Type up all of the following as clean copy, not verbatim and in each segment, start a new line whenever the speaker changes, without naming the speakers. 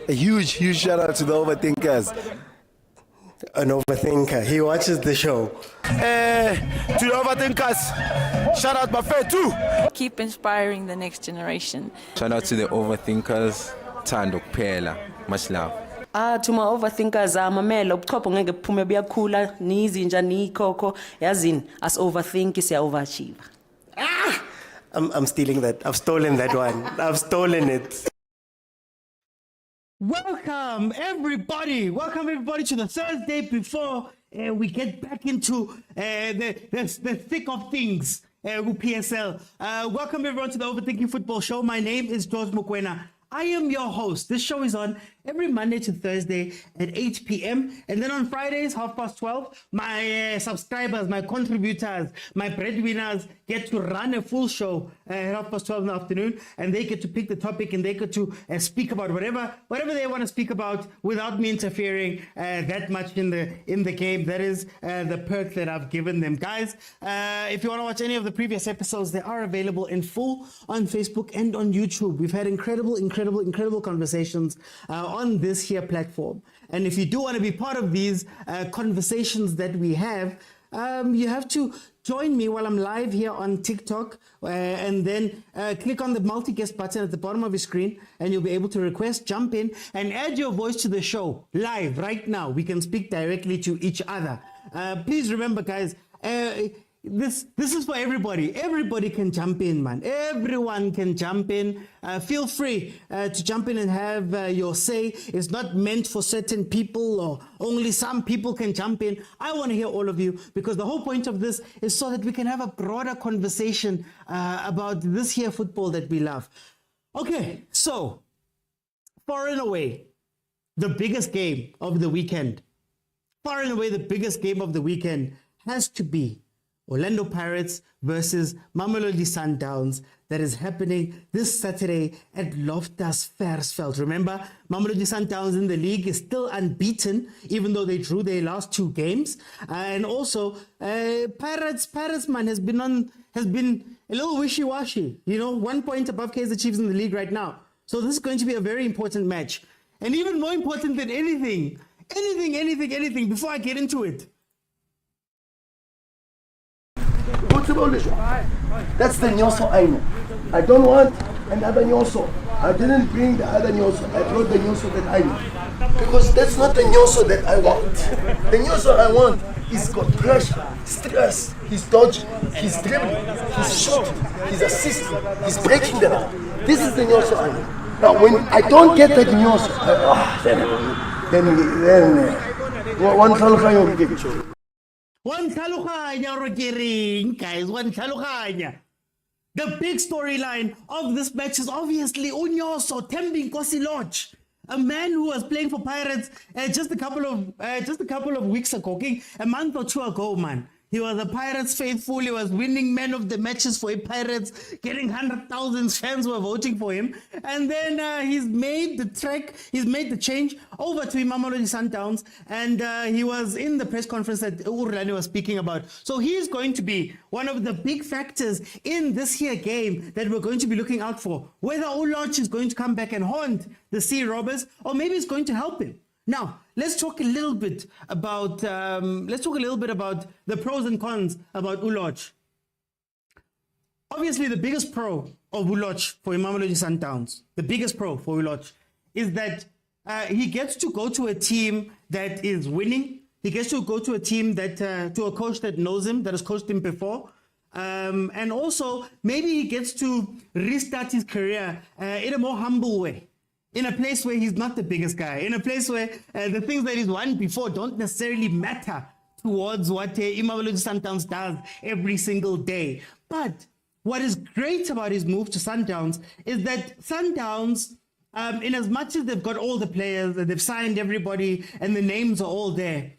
A huge shout out to the overthinkers.
An overthinker. He watches the show.
To the overthinkers, shout out my friend too.
Keep inspiring the next generation.
Shout out to the overthinkers. Thando kuphela. Much love.
To my overthinkers, mamelo ubuchopho ngeke buphume buyakhula nizinja nikhokho yazini as overthink siya overachieve.
I'm stealing that. I've stolen that one. I've stolen it.
Welcome everybody to the Thursday before we get back into the thick of things with PSL. Welcome everyone to the Overthinking Football Show. My name is George Mokwena. I am your host. This show is on every Monday to Thursday at 8 p.m. And then on Fridays, 12:30, my subscribers, my contributors, my breadwinners get to run a full show at 12:30 in the afternoon. And they get to pick the topic and they get to speak about whatever they want to speak about without me interfering that much in the game. That is the perk that I've given them. Guys, if you want to watch any of the previous episodes, they are available in full on Facebook and on YouTube. We've had incredible conversations on this here platform. And if you do want to be part of these conversations that we have, you have to join me while I'm live here on TikTok and then click on the multi-guest button at the bottom of your screen and you'll be able to request, jump in and add your voice to the show live right now. We can speak directly to each other. Please remember, guys, this is for everybody. Everybody can jump in, man. Everyone can jump in. Feel free to jump in and have your say. It's not meant for certain people or only some people can jump in. I want to hear all of you because the whole point of this is so that we can have a broader conversation about this here football that we love. Okay, so far and away, the biggest game of the weekend. Far and away, the biggest game of the weekend has to be Orlando Pirates versus MAMELODI SUNDOWNS that is happening this Saturday at Loftus Versfeld. Remember, MAMELODI SUNDOWNS in the league is still unbeaten, even though they drew their last two games. And also, Pirates man has been a little wishy-washy. 1 point above Kaizer Chiefs in the league right now. So this is going to be a very important match. And even more important than anything, before I get into it,
That's the Nyoso I know. I don't want another Nyoso. I didn't bring the other Nyoso. I brought the Nyoso that I know. Because that's not the Nyoso that I want. The Nyoso I want is got pressure, stress, he's dodging, he's dribbling, he's shooting, he's assisting, he's breaking the line. This is the Nyoso I know. Now when I don't get that Nyoso, then one Khalukha will give it.
One Khalukha, guys, one Khalukha. The big storyline of this match is obviously Unyoso Thembi Nkosi Lodge, a man who was playing for Pirates just a couple of weeks ago, okay? A month or two ago, man. He was a Pirates faithful. He was winning man of the matches for Pirates, getting 100,000 fans were voting for him. And then he's made the change over to MAMELODI SUNDOWNS. And he was in the press conference that Urlani was speaking about. So he's going to be one of the big factors in this here game that we're going to be looking out for. Whether Uloch is going to come back and haunt the Sea Robbers, or maybe it's going to help him. Now, let's talk a little bit about the pros and cons about Uloch. Obviously, the biggest pro of Uloch for MAMELODI SUNDOWNS, the biggest pro for Uloch is that he gets to go to a team that is winning. He gets to go to a team to a coach that knows him, that has coached him before. And also, maybe he gets to restart his career in a more humble way. In a place where he's not the biggest guy, in a place where the things that he's won before don't necessarily matter towards what MAMELODI SUNDOWNS does every single day. But what is great about his move to Sundowns is that Sundowns, in as much as they've got all the players, they've signed everybody, and the names are all there,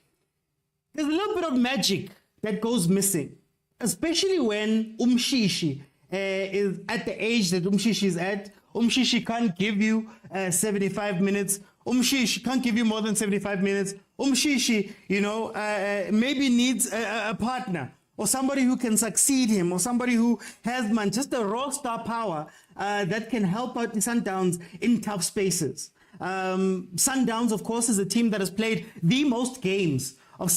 there's a little bit of magic that goes missing, especially when Umshishi is at the age that Umshishi is at. Umshishi can't give you 75 minutes. Umshishi can't give you more than 75 minutes. Umshishi, maybe needs a partner or somebody who can succeed him or somebody who has, just a raw star power that can help out the Sundowns in tough spaces. Sundowns, of course, is a team that has played the most games of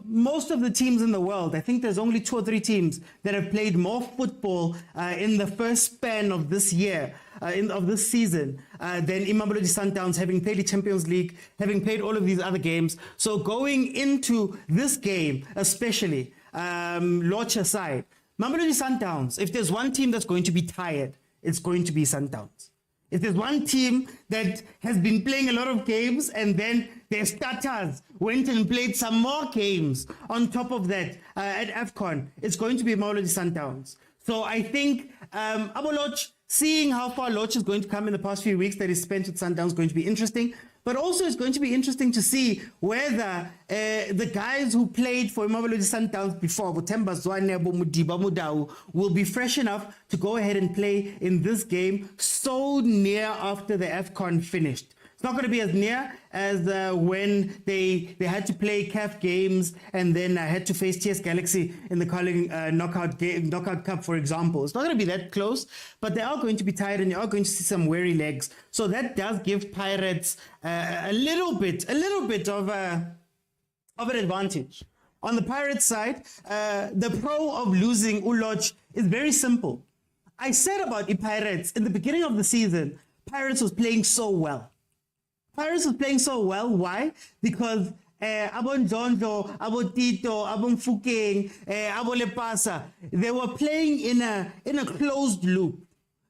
most of the teams in the world. I think there's only 2 or 3 teams that have played more football in the first span of this year, of this season, than MAMELODI SUNDOWNS, having played the Champions League, having played all of these other games. So going into this game, especially, Lorch aside, MAMELODI SUNDOWNS, if there's one team that's going to be tired, it's going to be Sundowns. If there's one team that has been playing a lot of games and then their starters went and played some more games on top of that at AFCON, it's going to be MAMELODI SUNDOWNS. So I think Lorch, seeing how far Lorch is going to come in the past few weeks that he's spent with Sundowns is going to be interesting. But also it's going to be interesting to see whether the guys who played for MAMELODI SUNDOWNS before, Botemba Zwane, Mudiba Mudau, will be fresh enough to go ahead and play in this game so near after the AFCON finished. It's not going to be as near as when they had to play CAF games and then had to face TS Galaxy in the Carling knockout cup, for example. It's not going to be that close, but they are going to be tired and you are going to see some weary legs. So that does give Pirates a little bit of an advantage. On the Pirates side, the pro of losing Lorch is very simple. I said about Pirates in the beginning of the season, Pirates was playing so well. Pirates was playing so well. Why? Because Abon Jonjo, Abon Tito, Abon Fukeng, Abon Lepasa, they were playing in a closed loop.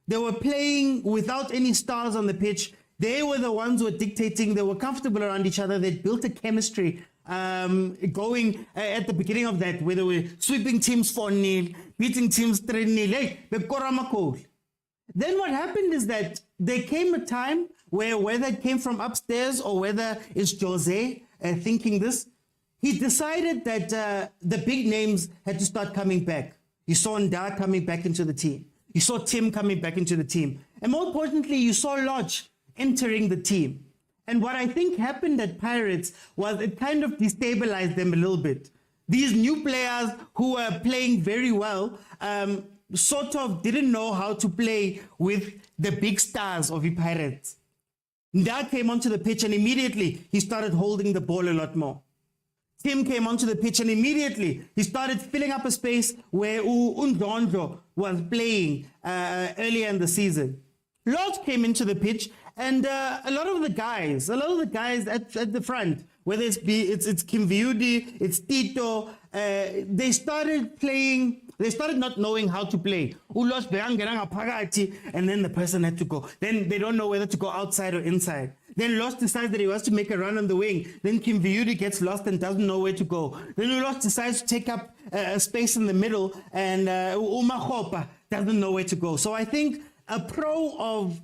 They were playing without any stars on the pitch. They were the ones who were dictating. They were comfortable around each other. They built a chemistry going at the beginning of that, where they were sweeping teams 4-0, beating teams 3-0. Hey, then what happened is that there came a time where, whether it came from upstairs or whether it's Jose thinking this, he decided that the big names had to start coming back. You saw Nda coming back into the team. You saw Tim coming back into the team. And more importantly, you saw Lorch entering the team. And what I think happened at Pirates was it kind of destabilized them a little bit. These new players who were playing very well sort of didn't know how to play with the big stars of the Pirates. Nda came onto the pitch and immediately he started holding the ball a lot more. Tim came onto the pitch and immediately he started filling up a space where Undonjo was playing earlier in the season. Lorch came into the pitch and a lot of the guys at the front, whether it's Kim Viudi, it's Tito, they started not knowing how to play. And then the person had to go. Then they don't know whether to go outside or inside. Then Lorch decides that he wants to make a run on the wing. Then Kim Viudi gets lost and doesn't know where to go. Then Lorch decides to take up a space in the middle and Umahopa doesn't know where to go. So I think a pro of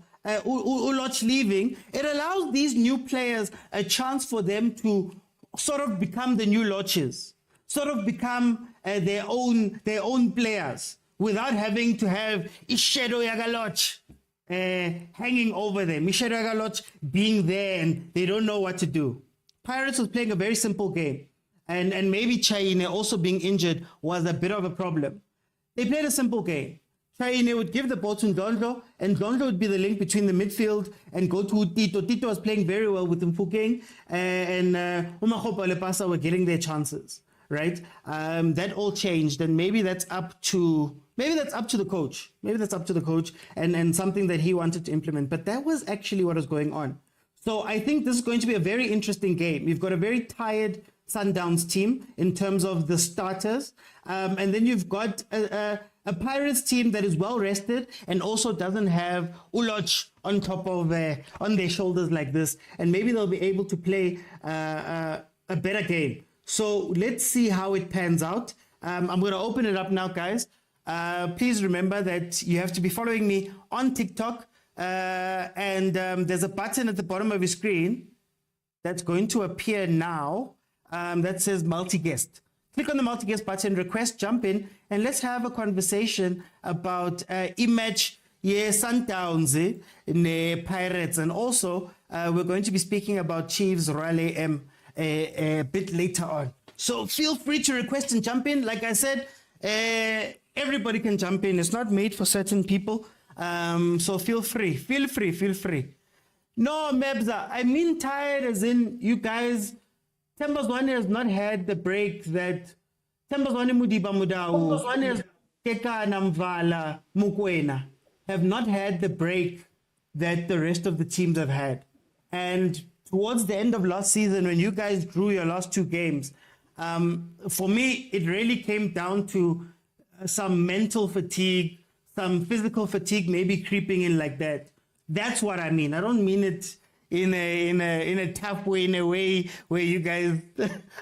Lorch leaving, it allows these new players a chance for them to sort of become the new Lorches, sort of become their own players without having to have Ishedo Yagaloch hanging over them, Ishedo Yagaloch being there and they don't know what to do. Pirates was playing a very simple game, and maybe Chaine also being injured was a bit of a problem. They played a simple game. Chaine would give the ball to Ndondlo, and Ndondlo would be the link between the midfield and go to Tito. Tito was playing very well with Mfukeng, and Umahopa Lepasa were getting their chances, right? That all changed, and maybe that's up to the coach. Maybe that's up to the coach and something that he wanted to implement. But that was actually what was going on. So I think this is going to be a very interesting game. You've got a very tired Sundowns team in terms of the starters, and then you've got a Pirates team that is well rested and also doesn't have Lorch on top of on their shoulders like this, and maybe they'll be able to play a better game. So let's see how it pans out. I'm going to open it up now, guys. Please remember that you have to be following me on TikTok, and there's a button at the bottom of your screen that's going to appear now that says multi-guest. Click on the multi-guest button, request, jump in, and let's have a conversation about image Sundowns in Pirates. And also, we're going to be speaking about Chiefs Raleigh M a bit later on. So feel free to request and jump in. Like I said, everybody can jump in. It's not made for certain people. So feel free. No, Mebza, I mean tired as in you guys. Tembazwane has not had the break that Tembazwane Mudiba Mudau, Teka Namvala, Mukwena have not had the break that the rest of the teams have had. And towards the end of last season, when you guys drew your last two games, for me, it really came down to some mental fatigue, some physical fatigue, maybe creeping in like that. That's what I mean. I don't mean it in a tough way, in a way where you guys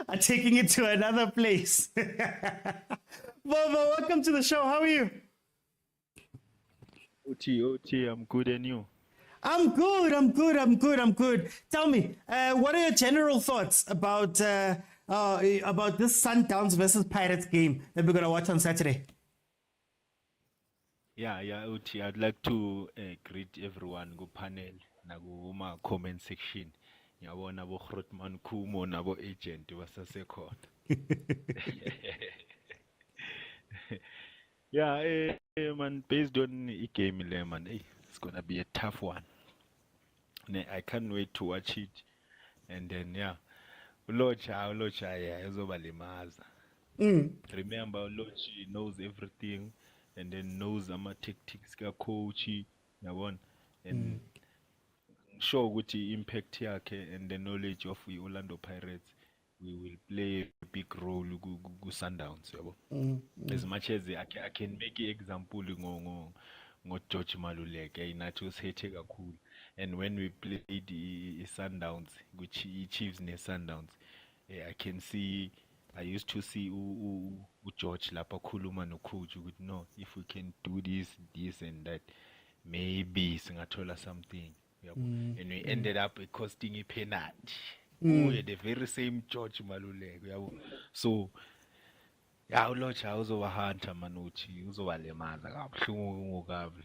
are taking it to another place. Bobo, welcome to the show. How are you?
OT, I'm good, and you?
I'm good. Tell me, what are your general thoughts about this Sundowns versus Pirates game that we're gonna watch on Saturday?
Yeah, OT, I'd like to greet everyone go panel na comment section. Yabona bo Grootman Kumo na bo agent basasekhona. Yeah, man, based on the game le man, it's gonna be a tough one. I can't wait to watch it. And then Ulocha, yeah, izobalimaza. Remember, Ulochi knows everything, and then knows ama tactics ka coach, yabona, and sure with the impact yakhe and the knowledge of the Orlando Pirates, we will play a big role go Sundowns, yabo. As much as I can make an example ngo George Maluleke, inathi usithe kakhulu. And when we played the Sundowns, which Chiefs ne Sundowns, I can see, I used to see George lapha khuluma no coach ukuthi no, if we can do this and that, maybe singathola something. And we ended up costing a penalty. The very same George Maluleke. So ulocha uzowahanta manuthi uzobalemaza kabuhlungu kabi.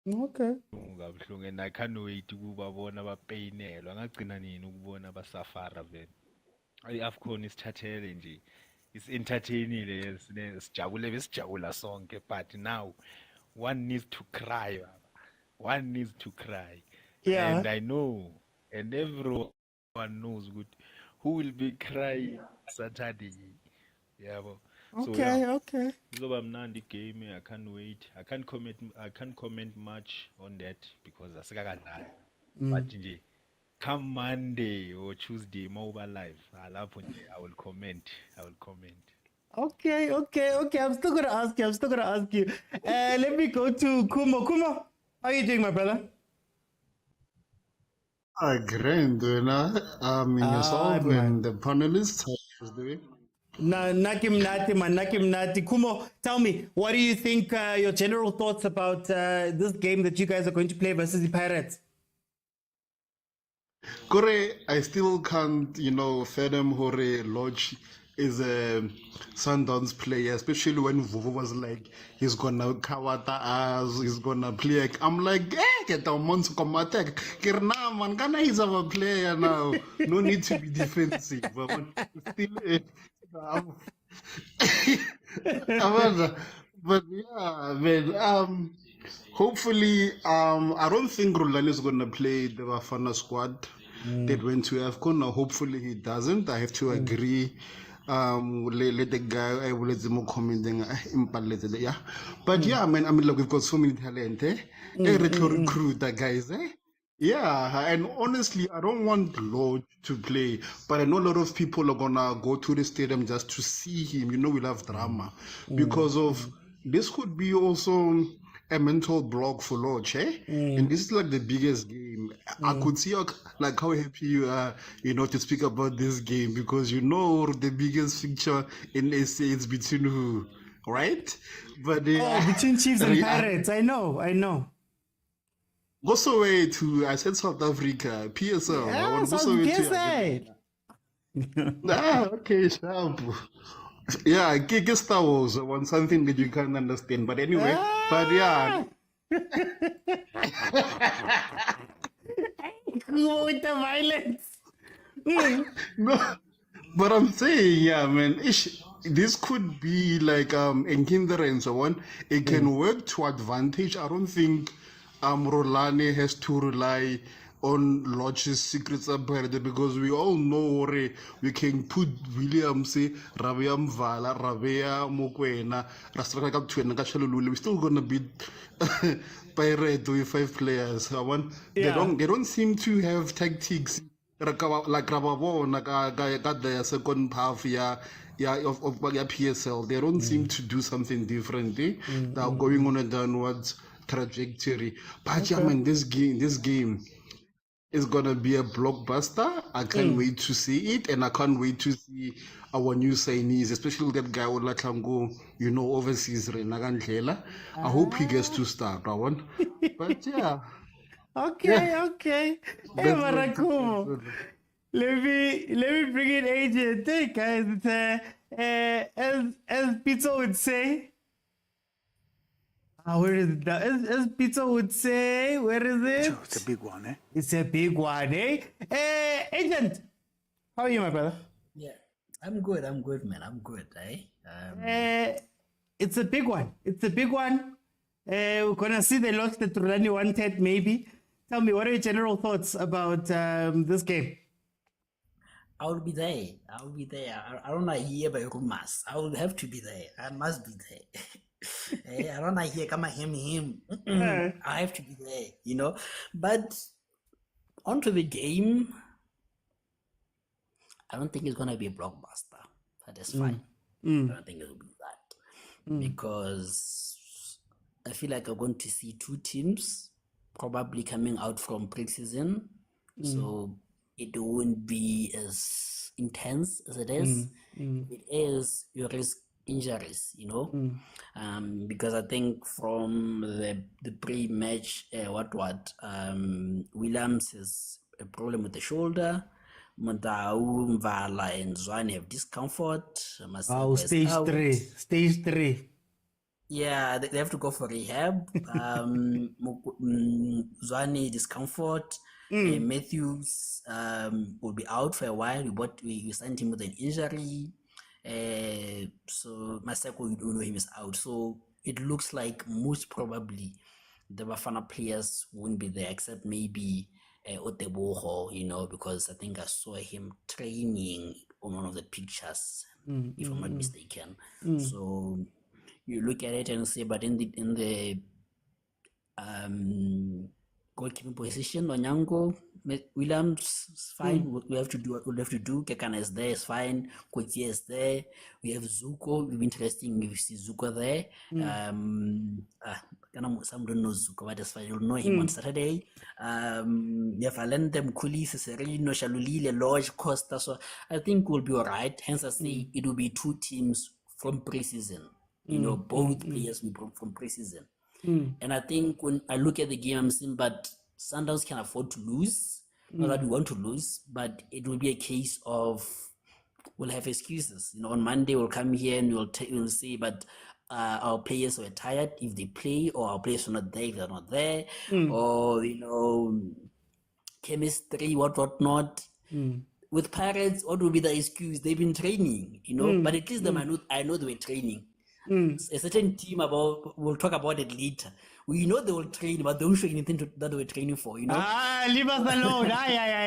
Okay.
Kabuhlungu, and I can't wait ukubabona bapeyinelwa angagcina nini ukubona basafara vele. AFCON isithathele nje, it's entertainile, sijabula sonke, but now one needs to cry.
Yeah.
And I know, and everyone knows good who will be crying Saturday. Yeah, so,
Okay.
Zoba mnandi game, I can't wait. I can't comment much on that because asikakadlala. But nje, come Monday or Tuesday, mobile live. I will comment.
Okay. I'm still gonna ask you. Let me go to Kumo. Kumo, how are you doing, my brother?
Grand, yourself and the panelists. How is doing?
Nakim Nati. Kumo, tell me, what do you think? Your general thoughts about this game that you guys are going to play versus the Pirates?
Kore, I still can't, fathom Hore Lodge is a Sundowns player, especially when Vovo was like, he's gonna kawata us, he's gonna play. I'm like, get a monster come attack. Kirna man, Ghana is our player now. No need to be defensive. But still, but yeah, man. Hopefully, I don't think Roland is gonna play the Bafana squad that went to AFCON. Now, hopefully he doesn't. I have to agree. Let the guy I will let them commenting yeah. But yeah, man, I mean, look, we've got so many talent, recruit that guys, Yeah, and honestly, I don't want Lord to play, but I know a lot of people are gonna go to the stadium just to see him. We love drama because of this could be also a mental block for Lodge, and this is like the biggest game. I could see like how happy you are, to speak about this game because the biggest fixture in SA is between who, right? But
between Chiefs and Pirates, I know.
Go so way to I said South Africa, PSL.
Yeah,
I want to go so way to okay, sharp. Yeah, Gig Star Wars want something that you can't understand. But anyway, but yeah.
Go with the violence.
No, but I'm saying, yeah, man, this could be like Enkinder and so on. It can work to advantage. I don't think Rolane has to rely on Lodge's secrets apparently, because we all know we can put Williams, Rabia Mvala, Rabia Mokwena, Rastraka Twin, Kachalulu. We're still gonna beat Pirate with 5 players. They don't seem to have tactics like Rababon, got the second half of PSL. They don't seem to do something differently. They're going on a downwards trajectory. But yeah, man, this game is gonna be a blockbuster. I can't wait to see it, and I can't wait to see our new signees, especially that guy Olatlango, overseas Renagandlela. I hope he gets to start, Rawan. But yeah.
Okay. Hey,
That's
Marakumo. Let me bring in agent. Hey guys, it's as Pizza would say. Where is it now? As Pizza would say, where is it?
It's a big one, eh?
It's a big one, eh? Agent, how are you, my brother?
Yeah, I'm good, man. I'm good, eh?
It's a big one. We're gonna see the loss that Rani wanted, maybe. Tell me, what are your general thoughts about this game?
I will be there. I don't want to hear by rumors. I will have to be there. I must be there. I don't want to hear come him. I have to be there, But onto the game, I don't think it's gonna be a blockbuster. That is fine. I don't think it will be that because I feel like I'm going to see 2 teams probably coming out from preseason, so it won't be as intense as it is. It is, you risk injuries, because I think from the pre-match, Williams has a problem with the shoulder. Mundau, Mvala, and Zwane have discomfort.
Stage 3.
Yeah, they have to go for rehab. Zwane discomfort. Matthews will be out for a while. We signed him with an injury. So Masako, we don't know him is out. So it looks like most probably the Bafana players won't be there, except maybe Oteboho, because I think I saw him training on one of the pictures, if I'm not mistaken. So you look at it and say, but in the goalkeeping position, Onyango, Williams is fine. We have to do what we have to do. Kekana is there, is fine. Kotier is there. We have Zuko. It will be interesting if you see Zuko there. Some don't know Zuko, but that's fine. You'll know him on Saturday. We have Alente, Mkuli, Cicerino, Shalulile, Lodge, Costa. So I think we'll be all right. Hence, I say it will be 2 teams from preseason. Both players will be from preseason. And I think when I look at the game, I'm saying, but Sundowns can afford to lose. Not that we want to lose, but it will be a case of we'll have excuses. On Monday we'll come here and we'll say, but our players were tired if they play, or our players were not there if they're not there, or chemistry, what not. With Pirates, what will be the excuse? They've been training, but at least I know they were training. A certain team we'll talk about it later. We know they will train, but they don't show anything that they were training for.
Leave us alone.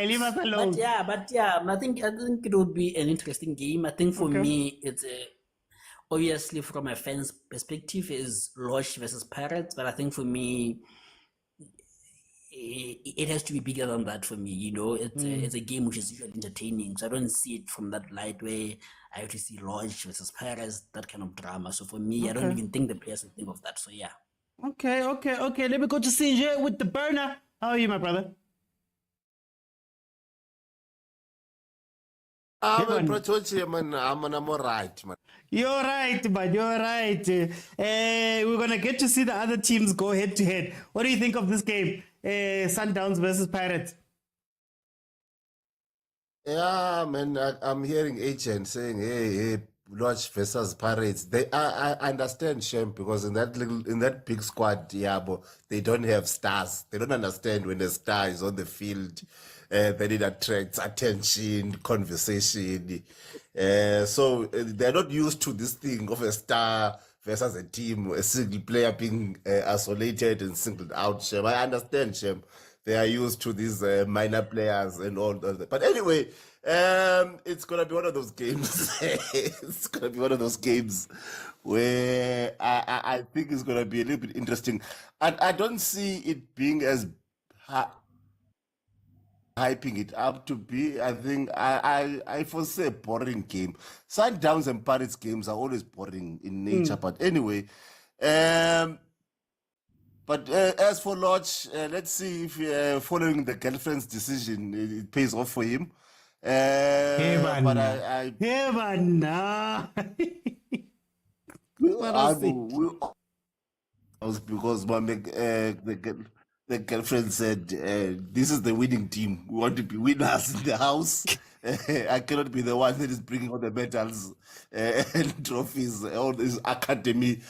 Leave us alone.
But yeah, I think it would be an interesting game. I think for me, it's obviously from a fan's perspective is Lodge versus Pirates, but I think for me, it has to be bigger than that for me. It's a game which is usually entertaining, so I don't see it from that light where I have to see Lodge versus Paris, that kind of drama. So for me, I don't even think the players will think of that. So yeah.
Okay. Let me go to CJ with the burner. How are you, my brother?
I'm all right, man.
You're right, man. You're right. We're gonna get to see the other teams go head to head. What do you think of this game, Sundowns versus Pirates?
Yeah, man. I'm hearing agents saying, "Hey, Lodge versus Pirates." I understand, Shem, because in that big squad, yeah, but they don't have stars. They don't understand when a star is on the field. Then it attracts attention, conversation. So they're not used to this thing of a star versus a team, a single player being isolated and singled out, Shem. I understand, Shem. they are used to these minor players and all that. But anyway, it's gonna be one of those games. It's gonna be one of those games where I think it's gonna be a little bit interesting. I don't see it being as hyping it up to be. I think I foresee a boring game. Sundowns and Pirates games are always boring in nature. But anyway, but as for Lodge, let's see if following the girlfriend's decision, it pays off for him. But I was because the girlfriend said, "This is the winning team. We want to be winners in the house. I cannot be the one that is bringing all the medals and trophies, all these academy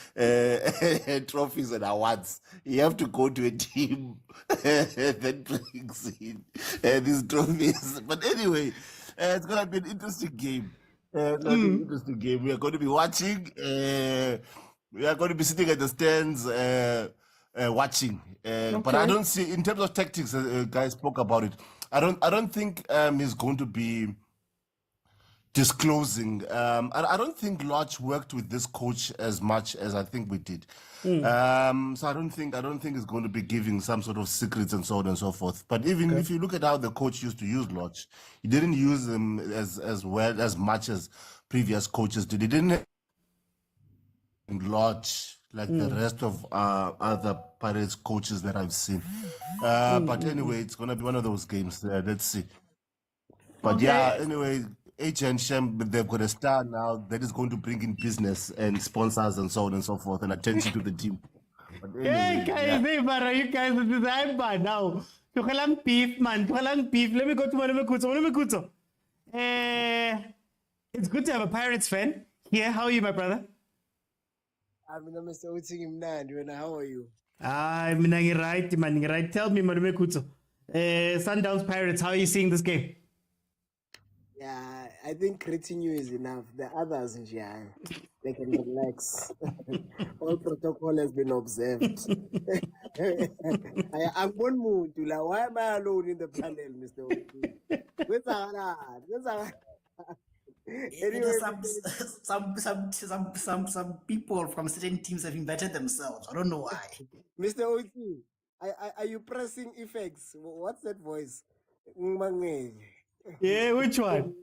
trophies and awards. You have to go to a team that brings in these trophies." But anyway, it's gonna be an interesting game. It's gonna be an interesting game. We are going to be watching. We are going to be sitting at the stands watching. But I don't see, in terms of tactics, guys spoke about it. I don't think he's going to be disclosing. I don't think Lodge worked with this coach as much as I think we did. So I don't think he's going to be giving some sort of secrets and so on and so forth. But even if you look at how the coach used to use Lodge, he didn't use him as well as much as previous coaches did. He didn't Lodge like the rest of other Pirates coaches that I've seen. But anyway, it's gonna be one of those games. Let's see. But yeah, anyway, H and Shem, they've got a star now that is going to bring in business and sponsors and so on and so forth and attention to the team. But anyway,
Kaizer, you guys, this is I'm bad now. Tukalang beef, man. Tukalang beef. Let me go to Manamekuto. It's good to have a Pirates fan here. How are you, my brother?
I'm Mr. Uting Mnand. How are you?
I'm right, man. Right. Tell me, Manamekuto. Sundowns Pirates, how are you seeing this game?
Yeah, I think retinue is enough. The others, they can relax. All protocol has been observed. I'm one mood. Why am I alone in the panel, Mr. Uting?
Anyway, some people from certain teams have invited themselves. I don't know why.
Mr. Oti, are you pressing effects? What's that voice?
Yeah, which one?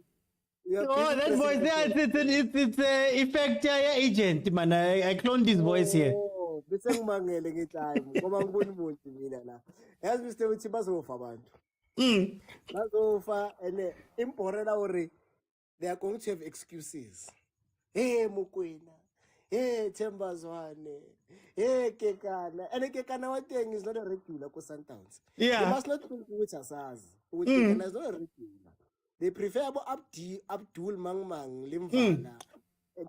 Oh, that voice there, it's effect agent, man. I cloned his voice here.
Oh, Mr. Uti, bazofa and important they are going to have excuses. Hey, Mukwena. Hey, Tembazwane. Hey, Kekana. And Kekana, what thing is not a regular for Sundowns.
Yeah.
They must not think which as Kekana is not a regular. They prefer Abdul Mangmang, Limvana.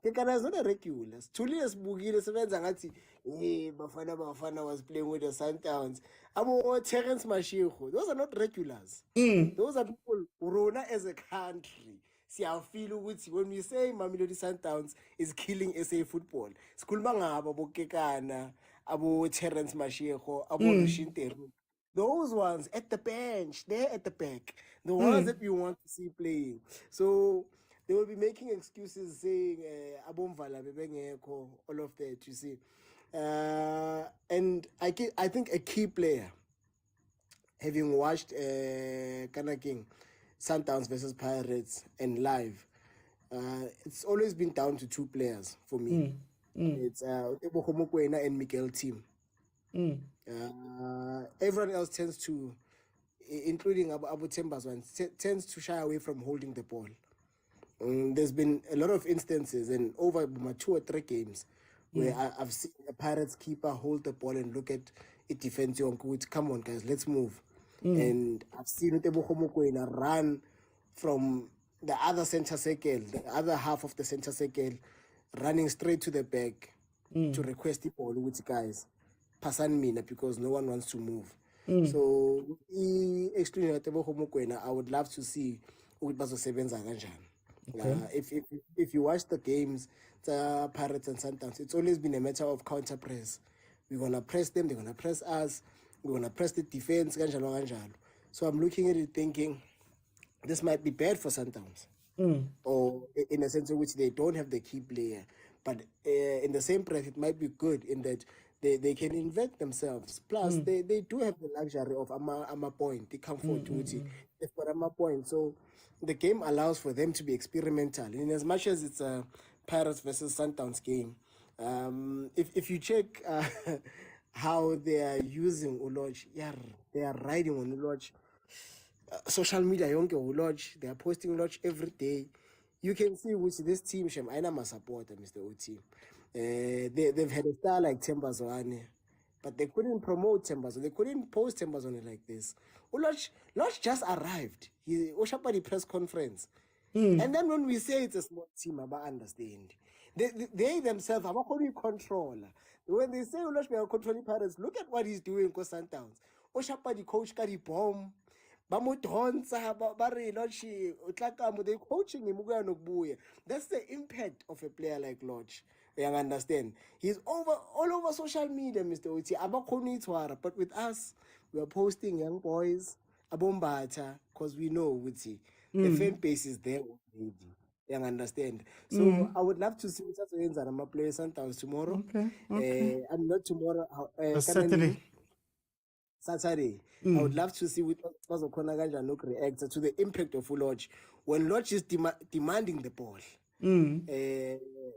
Kekana is not a regular. Julius Bugile Sevenzangati. Hey, Bafana was playing with the Sundowns. Abo Terence Mashiho. Those are not regulars. Those are people who run as a country. See, I feel when we say Mamelodi Sundowns is killing SA football. Skulmanga abo Kekana, abo Terence Mashiho, abo Rushinteru. Those ones at the bench, they're at the back. The ones that we want to see playing. So they will be making excuses saying Abomvala Bebengeko, all of that, you see. And I think a key player, having watched Kana King, Sundowns versus Pirates and live, it's always been down to two players for me. It's Ebohomokwena and Miguel Team. Everyone else tends to, including Abu Tembazwan, tends to shy away from holding the ball. There's been a lot of instances and over 2 or 3 games where I've seen a Pirates keeper hold the ball and look at it defense on coach. Come on, guys, let's move. And I've seen Utebohomokwena run from the other center circle, the other half of the center circle, running straight to the back to request the ball with guys. Pasan mina because no one wants to move. So excluding Utebohomokwena, I would love to see Utbazosebenza kanjani. If you watch the games, the Pirates and Sundowns, it's always been a matter of counter press. We're gonna press them, they're gonna press us. we're gonna press the defense, kanjalo kanjalo. So I'm looking at it thinking, this might be bad for Sundowns. Or in a sense in which they don't have the key player. But in the same breath, it might be good in that they can invent themselves. Plus, they do have the luxury of Ama point, the comfort duty. They've got Ama point. So the game allows for them to be experimental. In as much as it's a Pirates versus Sundowns game, if you check how they are using Uloj, they are riding on Uloj. Social media yonke ulodge, they are posting lodge every day. You can see which this team shem aina ma support Mr. OT. They've had a star like Tembazwane, but they couldn't promote Tembazwane. They couldn't post Tembazwane like this. Lodge just arrived. He Oshapadi press conference. And then when we say it's a small team, I understand. They themselves are not only controller. When they say Lodge we are controlling Pirates, look at what he's doing for Sundowns. Oshapadi coach Kari bomb. They're coaching him. That's the impact of a player like Lodge. You understand? He's all over social media, Mr. Oti. But with us, we are posting young boys, Abombata, because we know Uti. The fan base is there already. You understand? So I would love to see what's going on. I'm going to play Sundowns tomorrow.
Okay.
I'm not tomorrow.
Saturday.
I would love to see what Kanagan look react to the impact of Lodge when Lodge is demanding the ball.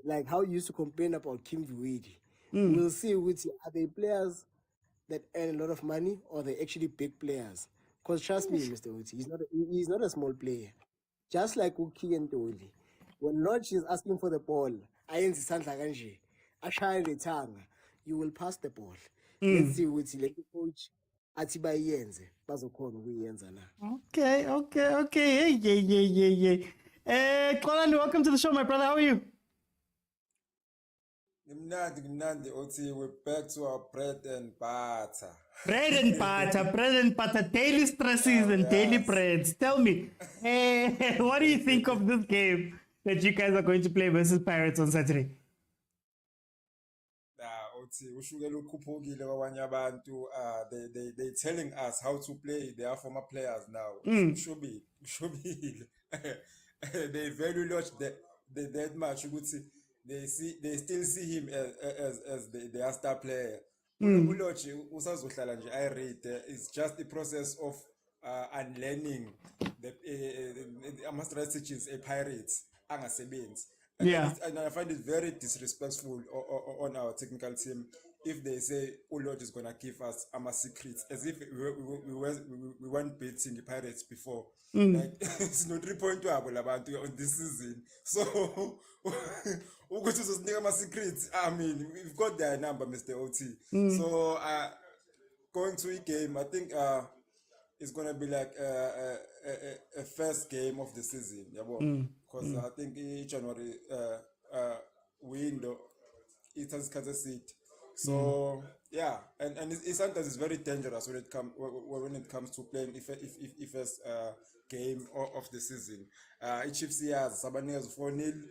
Like how you used to complain about Kim Vuidi. We'll see which are they players that earn a lot of money or they actually big players. Because trust me, Mr. Uti, he's not a small player. Just like Uki and Toli. When Lodge is asking for the ball, you will pass the ball. Let's see which let the coach Atiba yenze bazokhona ukuyenza na.
Okay. Yeah. Kolani, welcome to the show, my brother. How are you?
Gimnandi, Oti, we're back to our bread and butter.
Bread and butter, daily stresses and daily breads. Tell me, what do you think of this game that you guys are going to play versus Pirates on Saturday?
They telling us how to play. They are former players now. Should be. They very much that much. They still see him as their star player. It's just the process of unlearning the strategies a Pirates. And I find it very disrespectful on our technical team if they say Lord is gonna give us secrets, as if we weren't beating the Pirates before. Like, it's not 3 point about on this season. So secrets. I mean, we've got their number, Mr. OT. So going to a game, I think it's gonna be like a first game of the season, because I think in January window it has Kaizer City. So and sometimes it's very dangerous when it comes to playing if first game of the season. Chiefs has Sabanez 4-0,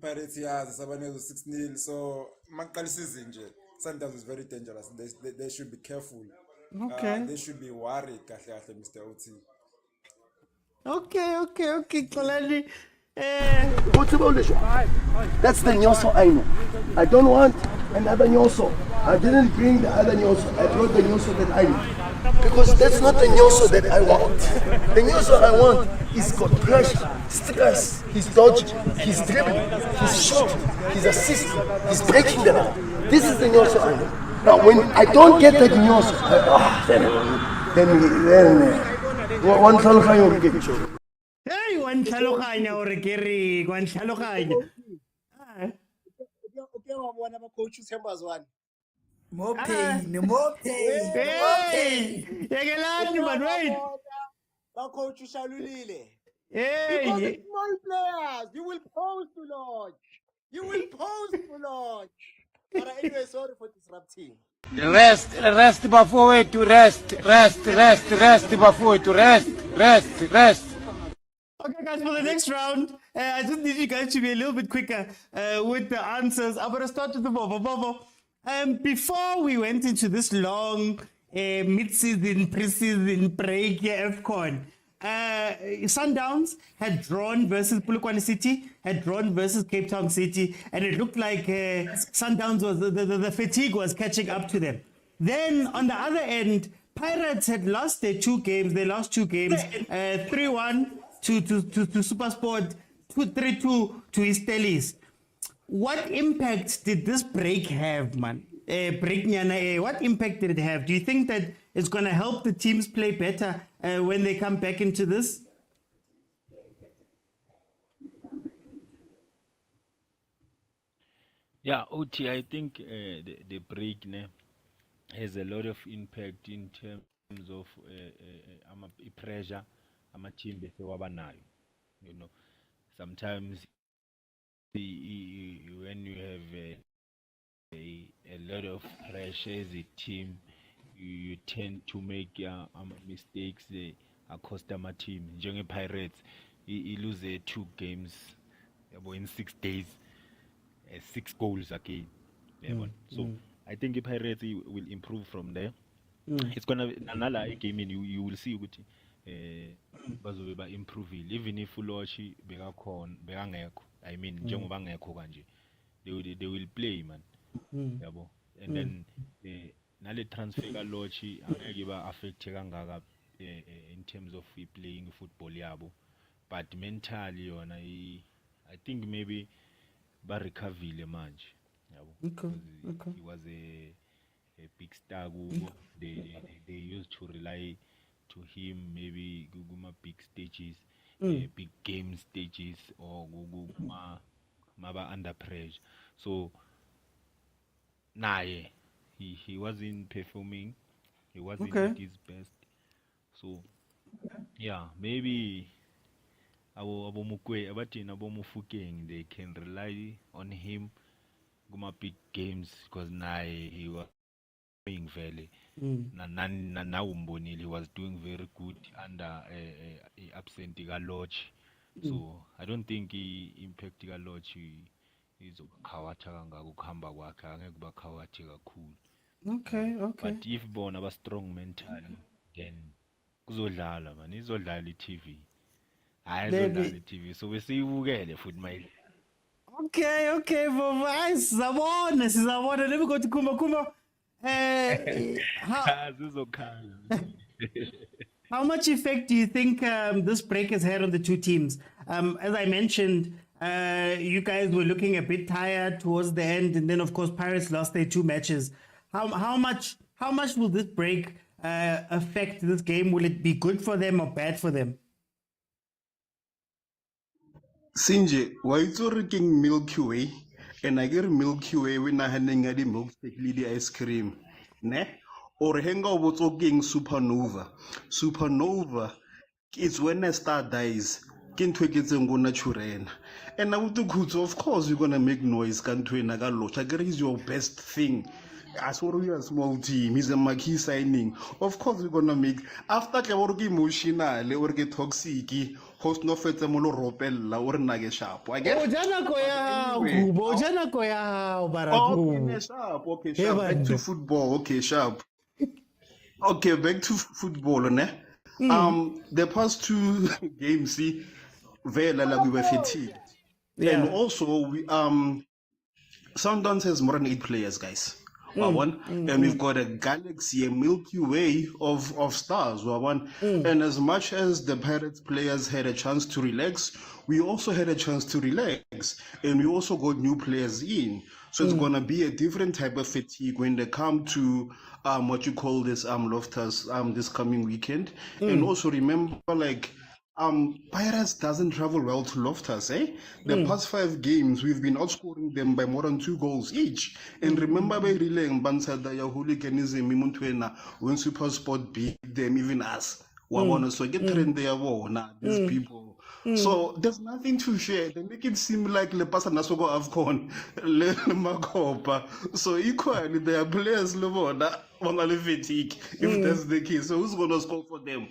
Pirates has Sabanez 6-0. So Mankali season sometimes it's very dangerous. They should be careful.
Okay.
They should be worried, Mr. OT.
Okay, Kolani.
That's the Nyoso I know. I don't want another Nyoso. I didn't bring the other Nyoso. I brought the Nyoso that I know. Because that's not the Nyoso that I want. The Nyoso I want is got pressure, stress, he's dodging, he's dribbling, he's shooting, he's assisting, he's breaking the line. This is the Nyoso I know. Now when I don't get that Nyoso, then one Salukhanyo will get you.
Hey, one Salukhanyo or Kerry, one Salukhanyo.
Coach Tembazwane.
More pain.
Hey, Yagelani, but wait.
Coach Shalulile.
Hey,
because it's small players, you will pose to Lodge. But anyway, sorry for disrupting.
Rest before we to rest before we to rest.
Okay, guys, for the next round, I just need you guys to be a little bit quicker with the answers. I'm going to start with the Bobo. Before we went into this long mid-season, pre-season break, AFCON. Sundowns had drawn versus Polokwane City, had drawn versus Cape Town City, and it looked like Sundowns was the fatigue was catching up to them. Then on the other end, Pirates had lost their 2 games. They lost 2 games, 3-1 to SuperSport, 3-2 to Estelis. What impact did this break have, man? What impact did it have? Do you think that it's going to help the teams play better when they come back into this?
Yeah, OT, I think the break has a lot of impact in terms of pressure team wabanayo. You know, sometimes when you have a lot of pressure as a team, you tend to make mistakes across the team. Young Pirates, he lose 2 games in 6 days, 6 goals again. So I think the Pirates will improve from there. It's gonna another game in you will see ukuthi bazobe ba improve even if uloshi bekangekho. I mean njengoba ngekho kanje they will play, man. Yabo. And then nale transfer kalochi angeke ba affect kangaka in terms of playing football yabo, but mentally yona I think maybe ba recoverile manje yabo. Okay. He was a big star. They used to rely to him maybe guma big stages, big game stages, or maba under pressure. So he wasn't performing. He wasn't at his best. So yeah, maybe they can rely on him guma big games because he was doing very he was doing very good under absent Lodge. So I don't think he impacted Lodge.
Okay.
But if bona ba strong mentally, then kuzodlala man, izodlala TV. Ayizodlala TV. So we see ubukele futhi my.
Okay, Baba. Sizabona. Let me go to Kuma. How much effect do you think this break has had on the 2 teams? As I mentioned, you guys were looking a bit tired towards the end, and then of course Pirates lost their 2 matches. How much will this break affect this game? Will it be good for them or bad for them?
Sinje, why you drinking Milky Way? And I get Milky Way when I handing the milk lady ice cream, ne? Or hang over talking Supernova. Supernova is when a star dies. And I would do of course you're gonna make noise. Can't is your best thing. As for you a small team, he's a marquee signing. Of course we're gonna make after Kaworki emotional or get toxic, host no feta mono ropella or nage sharp. I get okay, sharp. Back to football. Okay, sharp. Okay, back to football, ne? The past 2 games, see, we were fatigued. Yeah. And also we Sundowns has more than 8 players, guys. And we've got a galaxy, a Milky Way of stars. And as much as the Pirates players had a chance to relax, we also had a chance to relax. And we also got new players in. So it's gonna be a different type of fatigue when they come to what you call this Loftus this coming weekend. And also remember, like Pirates doesn't travel well to Loftus, eh? The past 5 games we've been outscoring them by more than 2 goals each. And remember by relaying Bansada ya hooliganism when SuperSport beat them, even us. So get trend there these people. So there's nothing to share. They make it seem like Le Pasa Nasogo Avcon, Le Makopa. So equally, there are players fatigue if that's the case. So who's gonna score for them?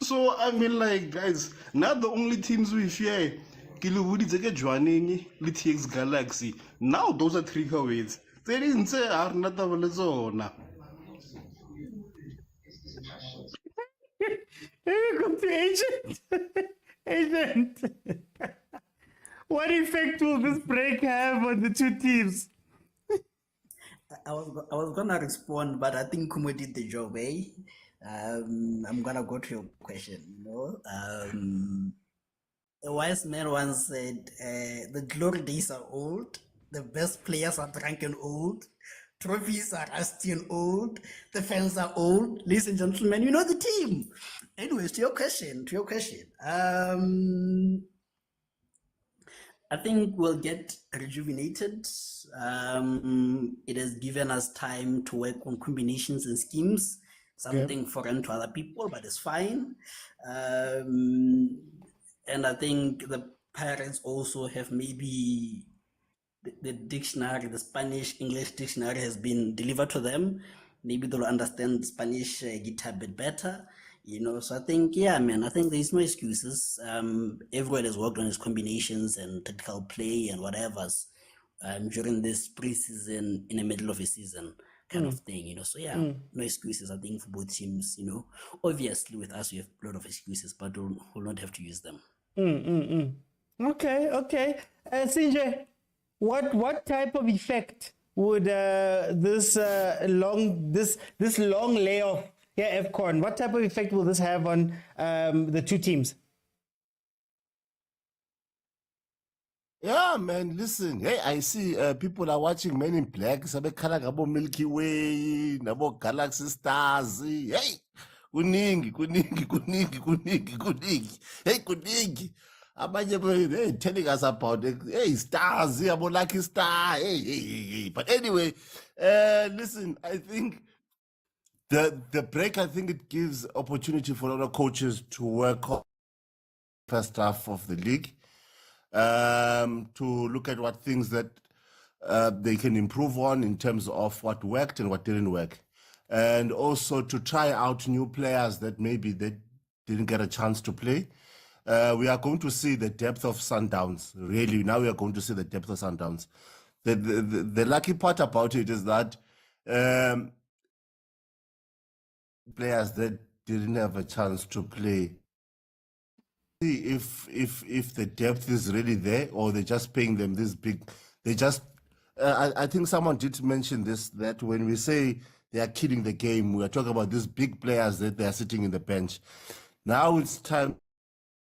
So I mean, like, guys, not the only teams we fear. Kilubudi Zeke Joaning, Litix Galaxy. Now those are 3 Howits. They didn't say Arnata Valezona.
Come to agent. Agent. What effect will this break have on the two teams?
I was gonna respond, but I think Kumo did the job, eh? I'm gonna go to your question. A wise man once said, "The glory days are old. The best players are drunk and old. Trophies are rusty and old. The fans are old. Ladies and gentlemen, you know the team." Anyways, to your question. I think we'll get rejuvenated. It has given us time to work on combinations and schemes, something foreign to other people, but it's fine. And I think the parents also have maybe the dictionary, the Spanish English dictionary has been delivered to them. Maybe they'll understand Spanish guitar a bit better. So I think, yeah, man, I think there's no excuses. Everyone has worked on his combinations and tactical play and whatever's during this preseason, in the middle of a season kind of thing, So yeah, no excuses, I think, for both teams, Obviously, with us, we have a lot of excuses, but we'll not have to use them.
Okay. CJ, what type of effect would this long layoff AFCON, what type of effect will this have on the two teams?
Yeah, man, listen. Hey, I see people are watching Men in Black. Sabe khala ngabo Milky Way, nabo Galaxy Stars. Hey, kuningi. Hey, kuningi. Abanye they telling us about stars, abo Lucky Star. Hey. But anyway, listen, I think the break, I think it gives opportunity for other coaches to work on first half of the league. To look at what things that they can improve on in terms of what worked and what didn't work. And also to try out new players that maybe they didn't get a chance to play. We are going to see the depth of Sundowns. Really, now we are going to see the depth of Sundowns. The lucky part about it is that players that didn't have a chance to play, see if the depth is really there, or they're just paying them this big. They just I think someone did mention this, that when we say they are killing the game, we are talking about these big players that they are sitting in the bench. Now it's time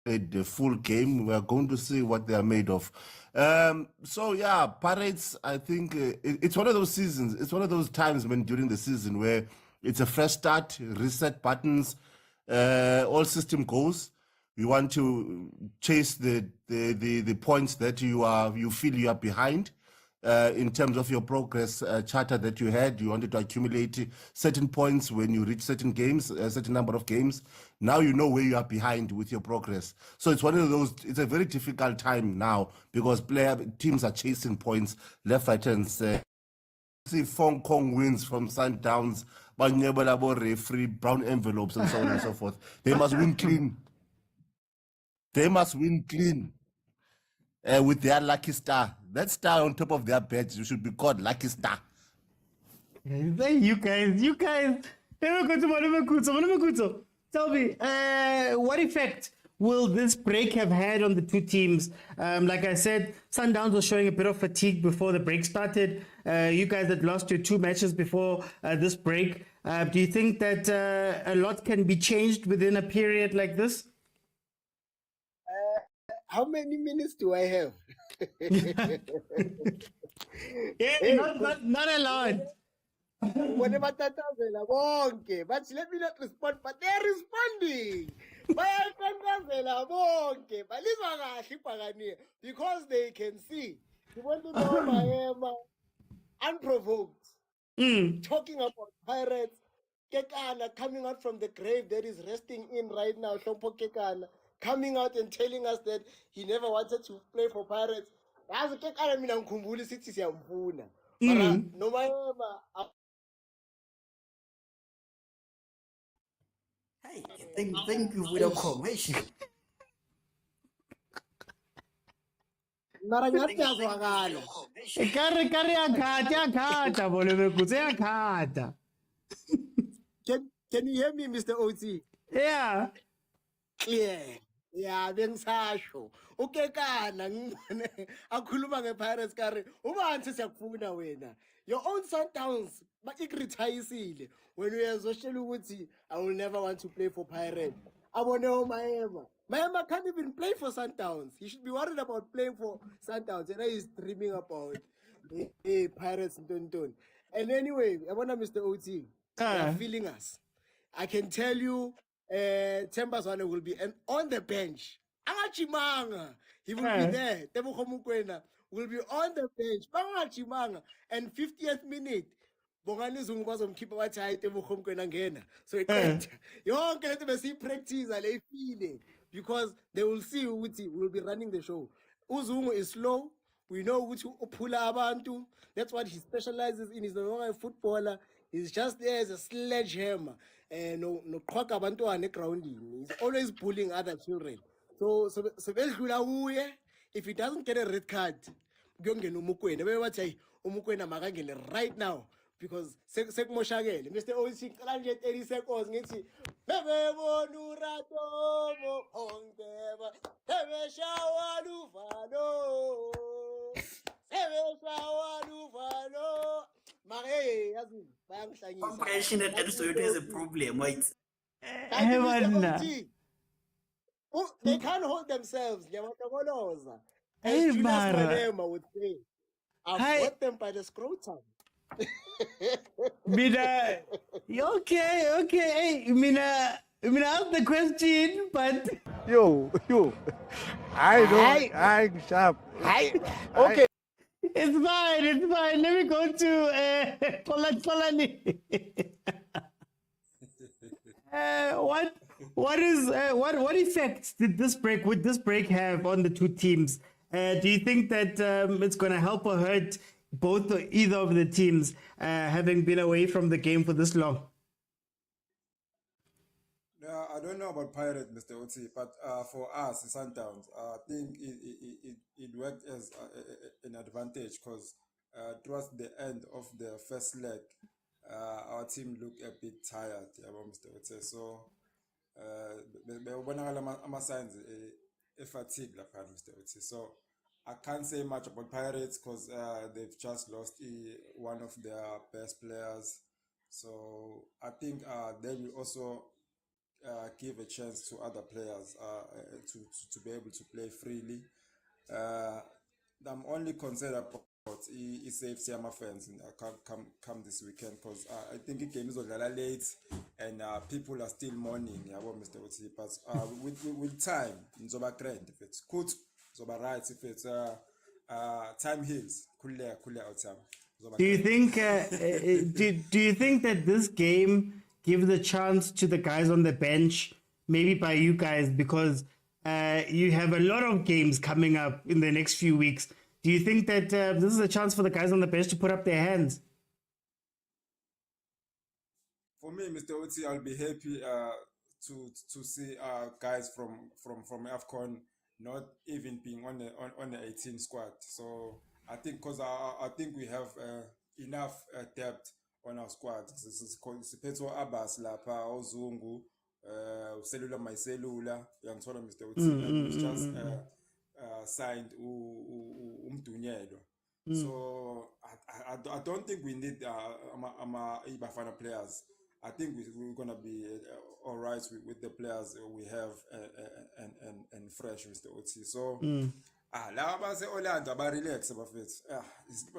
to the full game. We are going to see what they are made of. So yeah, Pirates, I think it's one of those seasons. It's one of those times when during the season where it's a fresh start, reset buttons, all system goes. You want to chase the points that you feel you are behind in terms of your progress charter that you had. You wanted to accumulate certain points when you reach certain games, a certain number of games. Now you know where you are behind with your progress. So it's one of those. It's a very difficult time now because teams are chasing points left, right, and center. See Hong Kong wins from Sundowns, Banyebelabo referee, brown envelopes, and so on and so forth. They must win clean. They must win clean with their lucky star. That star on top of their badge should be called Lucky Star.
You guys. Tell me, what effect will this break have had on the two teams? Like I said, Sundowns was showing a bit of fatigue before the break started. You guys had lost your 2 matches before this break. Do you think that a lot can be changed within a period like this?
How many minutes do I have?
Not a lot.
Whatever batatazela bonke, but let me not respond, but they're responding. Bayatatazela bonke, balizwa kahle ibhakaniya, because they can see. You want to know Mahema unprovoked, talking about Pirates. Kekana coming out from the grave that is resting in right now, Shompo Kekana, coming out and telling us that he never wanted to play for Pirates. Yazi Kekana mina ngikhumbula isithi siyamfuna. Mara nomayema
Thank you for the comment.
Mara ngathi yazwakala.
Ekare yakhata bolebekutse yakhata.
Can you hear me, Mr. OT?
Yeah.
Clear. Yeah, bengisasho. Ukekana ngibone akhuluma ngePirates kare. Ubanzi siyakufuna wena. Your own Sundowns ikretayisile. When uyazoshela ukuthi I will never want to play for Pirates. Abone Mahema. Mahema can't even play for Sundowns. He should be worried about playing for Sundowns. And he's dreaming about Pirates and anyway, I want Mr. OT. They are feeling us. I can tell you, Tembazwane will be on the bench. Angachimanga. He will be there. Tebogo Mokoena will be on the bench. Angachimanga. And 50th minute, Bongani Zungu bazomkhipha wathi hayi Tebogo Mokoena ngena. So iqeda. Yonke lethu besipractice ale feeling because they will see ukuthi will be running the show. Uzungu is slow. We know which upula abantu. That's what he specializes in. He's no longer a footballer. He's just there as a sledgehammer. And no qhoka abantwana egroundini. He's always bullying other children. So bedlula uye. If he doesn't get a red card, kuyongena uMokoena. Bebathi hey, uMokoena makangene right now because sekumoshakele. Mr. Osi ngicela nje 30 seconds ngithi bebebona uratomo ongeba bebeshawa luvalo.
Comprehension and Soweto is a problem, right?
They can't hold themselves. Hey, would say, I've got them by the scrotum.
Mina, okay. Hey, Mina, ask the question, but
Yo, I know, I'm sharp. Okay.
It's fine. Let me go to Polani. What effects did this break have on the two teams? Do you think that it's going to help or hurt either of the teams having been away from the game for this long?
I don't know about Pirate, Mr. Oti, but for us, the Sundowns, I think it worked as an advantage because towards the end of the first leg, our team looked a bit tired, Mr. Oti. So, signs a fatigue, Mr. Oti. So, I can't say much about Pirates because they've just lost one of their best players. So, I think they will also give a chance to other players to be able to play freely. I'm only concerned about safety of my fans and come this weekend because I think the game is late and people are still mourning about Mr. Oti. But with time, nzoba grand if it's good, nzoba right if it's time heals. Cool time.
Do you think? Do you think that this game gives a chance to the guys on the bench, maybe by you guys, because you have a lot of games coming up in the next few weeks? Do you think that this is a chance for the guys on the bench to put up their hands?
For me, Mr. Oti, I'll be happy to see guys from AFCON not even being on the 18 squad. So I think because I think we have enough depth on our squad. Siphetho Abbas lapha ozungu cellular my cellular yangithola Mr. Oti just signed umdunyelo. So I don't think we need Ibafana players. I think we're gonna be all right with the players we have and fresh, Mr. Oti. So laba base Orlando aba relax abafethu.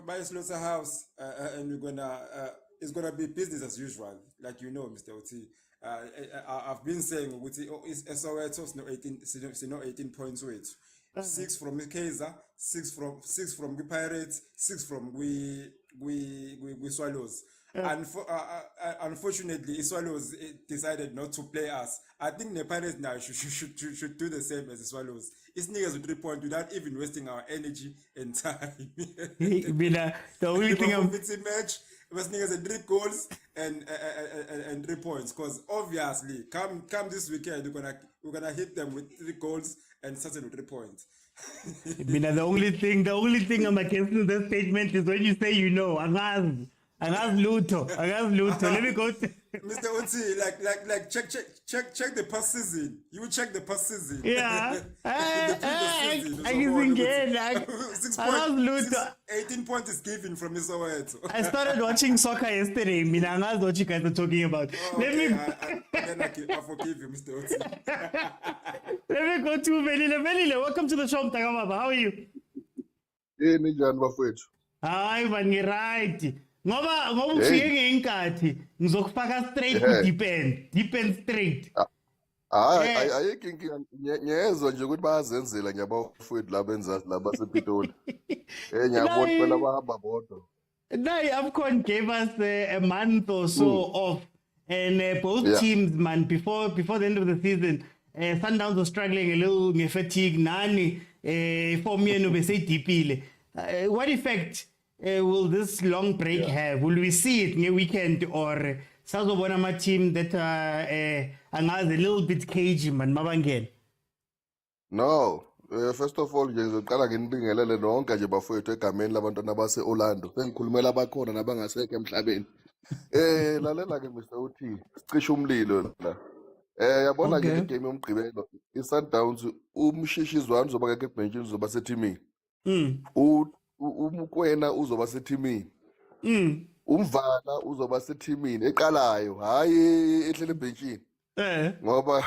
By Slaughterhouse and we're gonna it's gonna be business as usual, like you know, Mr. Oti. I've been saying it's SOS no 18 points weight. 6 from Kaizer, 6 from the Pirates, 6 from we Swallows. Unfortunately, Swallows decided not to play us. I think the Pirates now should do the same as the Swallows. It's niggas with 3 points without even wasting our energy and time.
The only thing
match basinikeze 3 goals and 3 points, because obviously come this weekend we're gonna hit them with 3 goals and Sutton with 3 points.
Mina, the only thing I'm against in that statement is when you say angaz luto. Let me go.
Mr. Oti, like check the past season. You check the past season.
Yeah.
The previous season.
Luto.
18 points is given from Mr. Soweto.
I started watching soccer yesterday. Mina, angaz what you guys are talking about.
Okay, then I forgive you, Mr. Oti.
Let me go to Velile. Velile, welcome to the show, Mtakamaba. How are you?
Ninjani bafowethu?
Hayi bani right. Ngoba ufike ngenkathi ngizokufaka straight ku deep end straight.
Hayi ayikho inkinga ngiyezwa nje ukuthi bayazenzela ngiyabafowethu la benza la basePitoli. Ngiyabona phela bahamba bodwa.
Now AFCON gave us a month or so off, and both teams, man, before the end of the season, Sundowns was struggling a little with fatigue. Nani form yenu bese deepile. What effect will this long break have? Will we see it near weekend, or sazobona ama team that angazi a little bit cagey man mabangena?
No, first of all ngizoqala nginibingelele nonke nje bafowethu egameni labantwana base Orlando. Sengikhulumela abakhona nabangasekho emhlabeni. Lalela ke Mr. Uthi sicisha umlilo la. Yabona ke game yomgqibelo iSundowns umshishizwana uzoba ke ebenchini uzoba sethimini. Umkwena uzoba sethimini. Umvala uzoba sethimini eqalayo hayi ehlele ebenchini. Ngoba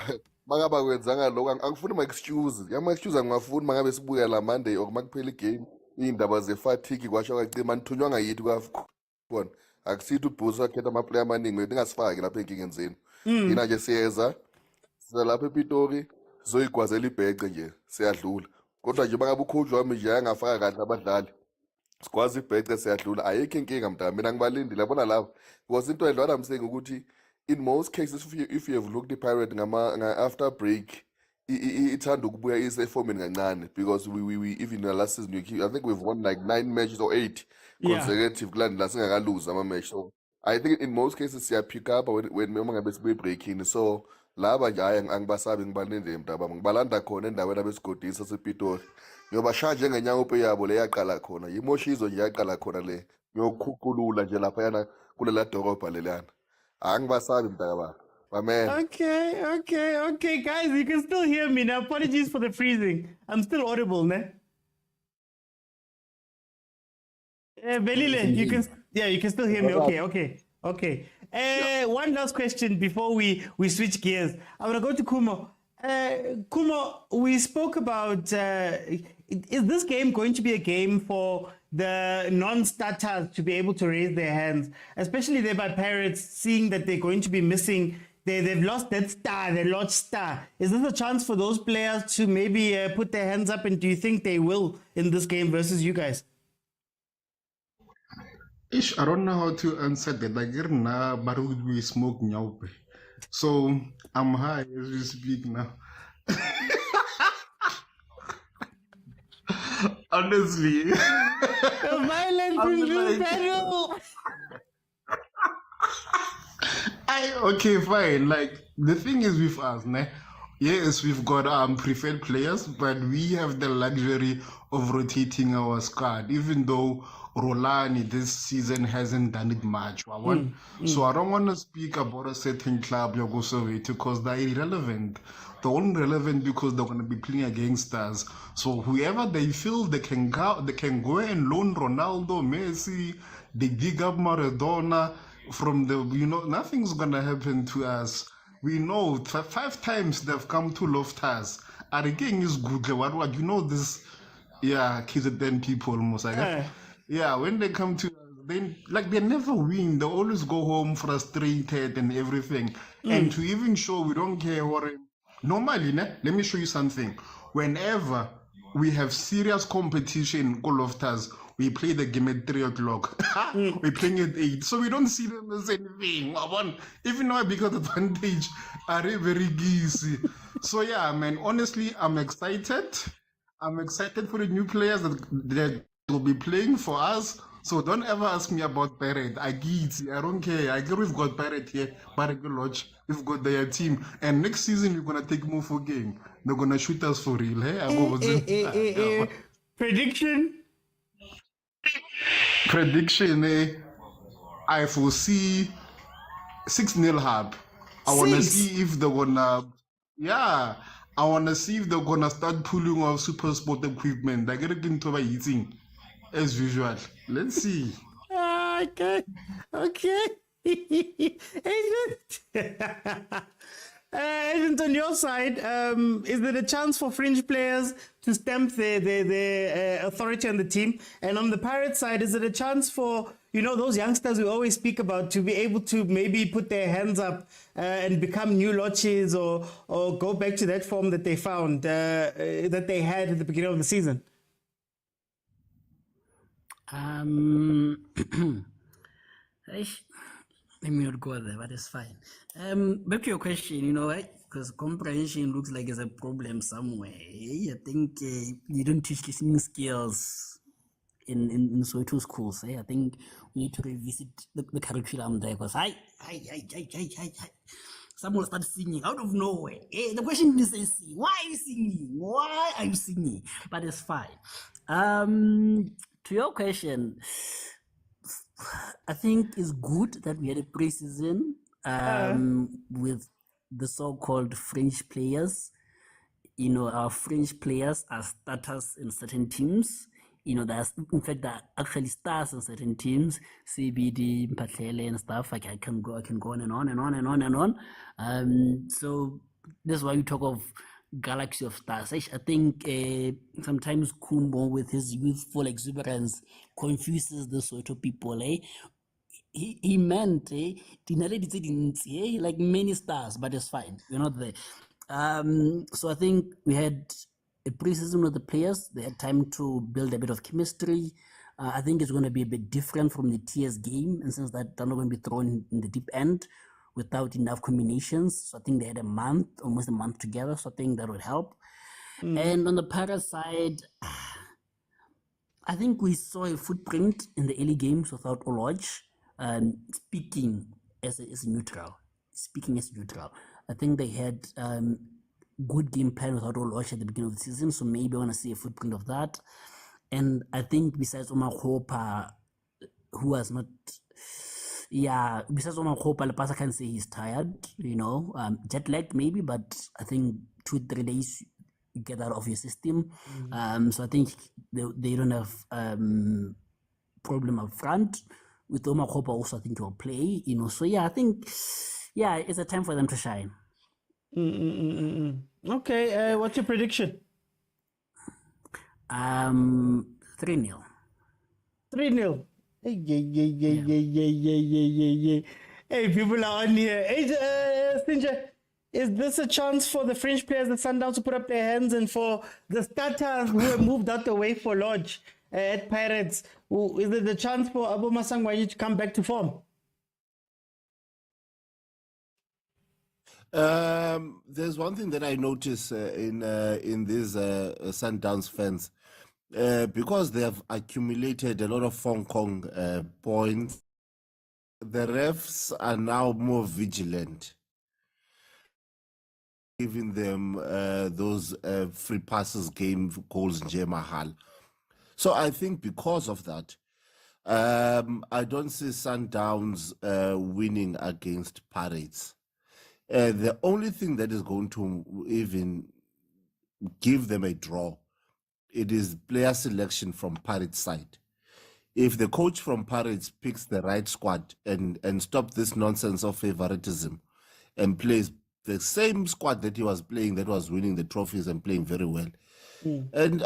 makaba kwenzanga lokho angifuni ma excuse. Yama excuse angifuni mangabe sibuya la Monday or makuphela igame indaba ze fatigue kwasho kwacima nithunywa ngayithi kwakhona. Akusithi uBusa akhetha ama player amaningi ningasifaki lapha enkingeni zenu. Yina nje siyeza lapha ePitori zoyigwazela ibhece nje siyadlula. Kodwa nje mangabe ucoach wami nje angafaka kahle abadlali. Sikwazi ibhece siyadlula ayikho inkinga mntana mina ngibalindile yabona lapha. Because into edlala msengi ukuthi in most cases if you have looked the Pirate after break ithanda ukubuya iseformini kancane because we even in the last season I think we've won like 9 matches or 8 consecutive kulandela singakaluza ama match. So I think in most cases siya pick up when mangabe sibuye breaking. So laba nje hayi angibasabi ngibalinde mntaba ngibalanda khona endaweni abesigodisa sePitori ngiyobashaya njengenyawupe yabo le yaqala khona imoshizo nje yaqala khona le ngiyokhukulula nje lapha yana kulela dorobha lelana angibasabi mntaba amen.
Okay guys, you can still hear me now. Apologies for the freezing. I'm still audible, ne? Velile, you can still hear me. Okay. One last question before we switch gears. I'm gonna go to Kumo. Kumo, we spoke about is this game going to be a game for the non-starters to be able to raise their hands, especially there by Pirates, seeing that they're going to be missing, they've lost that star, their large star. Is this a chance for those players to maybe put their hands up, and do you think they will in this game versus you guys?
I don't know how to answer that. Like, but we smoke now. So I'm high as we speak now. Honestly.
The violence in this panel.
Okay, fine. Like, the thing is with us, ne? Yes, we've got preferred players, but we have the luxury of rotating our squad, even though Rolani this season hasn't done it much. So I don't want to speak about a certain club because they're irrelevant. They're only relevant because they're going to be playing against us. So whoever they feel they can go and loan Ronaldo, Messi, they dig up Maradona from the, nothing's going to happen to us. We know 5 times they've come to Loftus. And again, is good. What this? Yeah, KZN people almost. Yeah, when they come to they never win. They always go home frustrated and everything. And to even show we don't care what. Normally, let me show you something. Whenever we have serious competition, Call of Stars, we play the game at 3 o'clock. We're playing at 8. So we don't see them as anything. Even though because advantage are very easy. So yeah, man, honestly, I'm excited. I'm excited for the new players that will be playing for us. So don't ever ask me about Pirate. I don't care. I care we've got Pirate here, Pirate Lodge. We've got their team. And next season we're gonna take more for game. They're gonna shoot us for real. Hey?
Prediction?
Prediction, I foresee 6-0 Hub. I wanna see if they're gonna I wanna see if they're gonna start pulling off super sport equipment. They're gonna get into eating as usual. Let's see.
Okay. Agent, on your side, is there a chance for fringe players to stamp the authority on the team? And on the Pirate side, is there a chance for, those youngsters we always speak about to be able to maybe put their hands up and become new lodges or go back to that form that they found, that they had at the beginning of the season?
Let me not go there, but it's fine. Back to your question, because comprehension looks like it's a problem somewhere. I think you don't teach listening skills in Soweto schools. I think we need to revisit the curriculum there, because someone start singing out of nowhere. The question is, why are you singing? Why are you singing? But it's fine. To your question, I think it's good that we had a preseason with the so-called French players. Our French players are starters in certain teams. In fact, there are actually stars in certain teams, CBD, Mpatlele and stuff. Like I can go on and on and on and on and on. So that's why we talk of galaxy of stars. I think sometimes Kumbo, with his youthful exuberance, confuses the Soweto people. He meant like many stars, but it's fine. We're not there. So I think we had a preseason with the players. They had time to build a bit of chemistry. I think it's going to be a bit different from the TS game, in the sense that they're not going to be thrown in the deep end without enough combinations. So I think they had almost a month together. So I think that would help. And on the Pirate side, I think we saw a footprint in the early games without Oloj. Speaking as neutral, I think they had good game plan without Oloj at the beginning of the season. So maybe I want to see a footprint of that. And I think besides Omar Hopa, who was not... besides Omar Hopa, Lepasa can say he's tired, jet lagged maybe, but I think 2-3 days you get that off your system. So I think they don't have problem up front. With Omar Hopa also, I think he'll play, So I think, it's a time for them to shine.
Okay, what's your prediction?
3-0.
3-0. Hey, people are on here. Hey, Sinja, is this a chance for the French players, the Sundowns, to put up their hands, and for the starters who have moved out the way for Lodge at Pirates? Is it the chance for Abu Masangwayi to come back to form?
There's one thing that I notice in these Sundowns fans. Because they have accumulated a lot of Hong Kong points, the refs are now more vigilant, giving them those free passes game goals in Mahal. So I think because of that, I don't see Sundowns winning against Pirates. The only thing that is going to even give them a draw, it is player selection from Pirates side. If the coach from Pirates picks the right squad and stop this nonsense of favoritism and plays the same squad that he was playing, that was winning the trophies and playing very well, and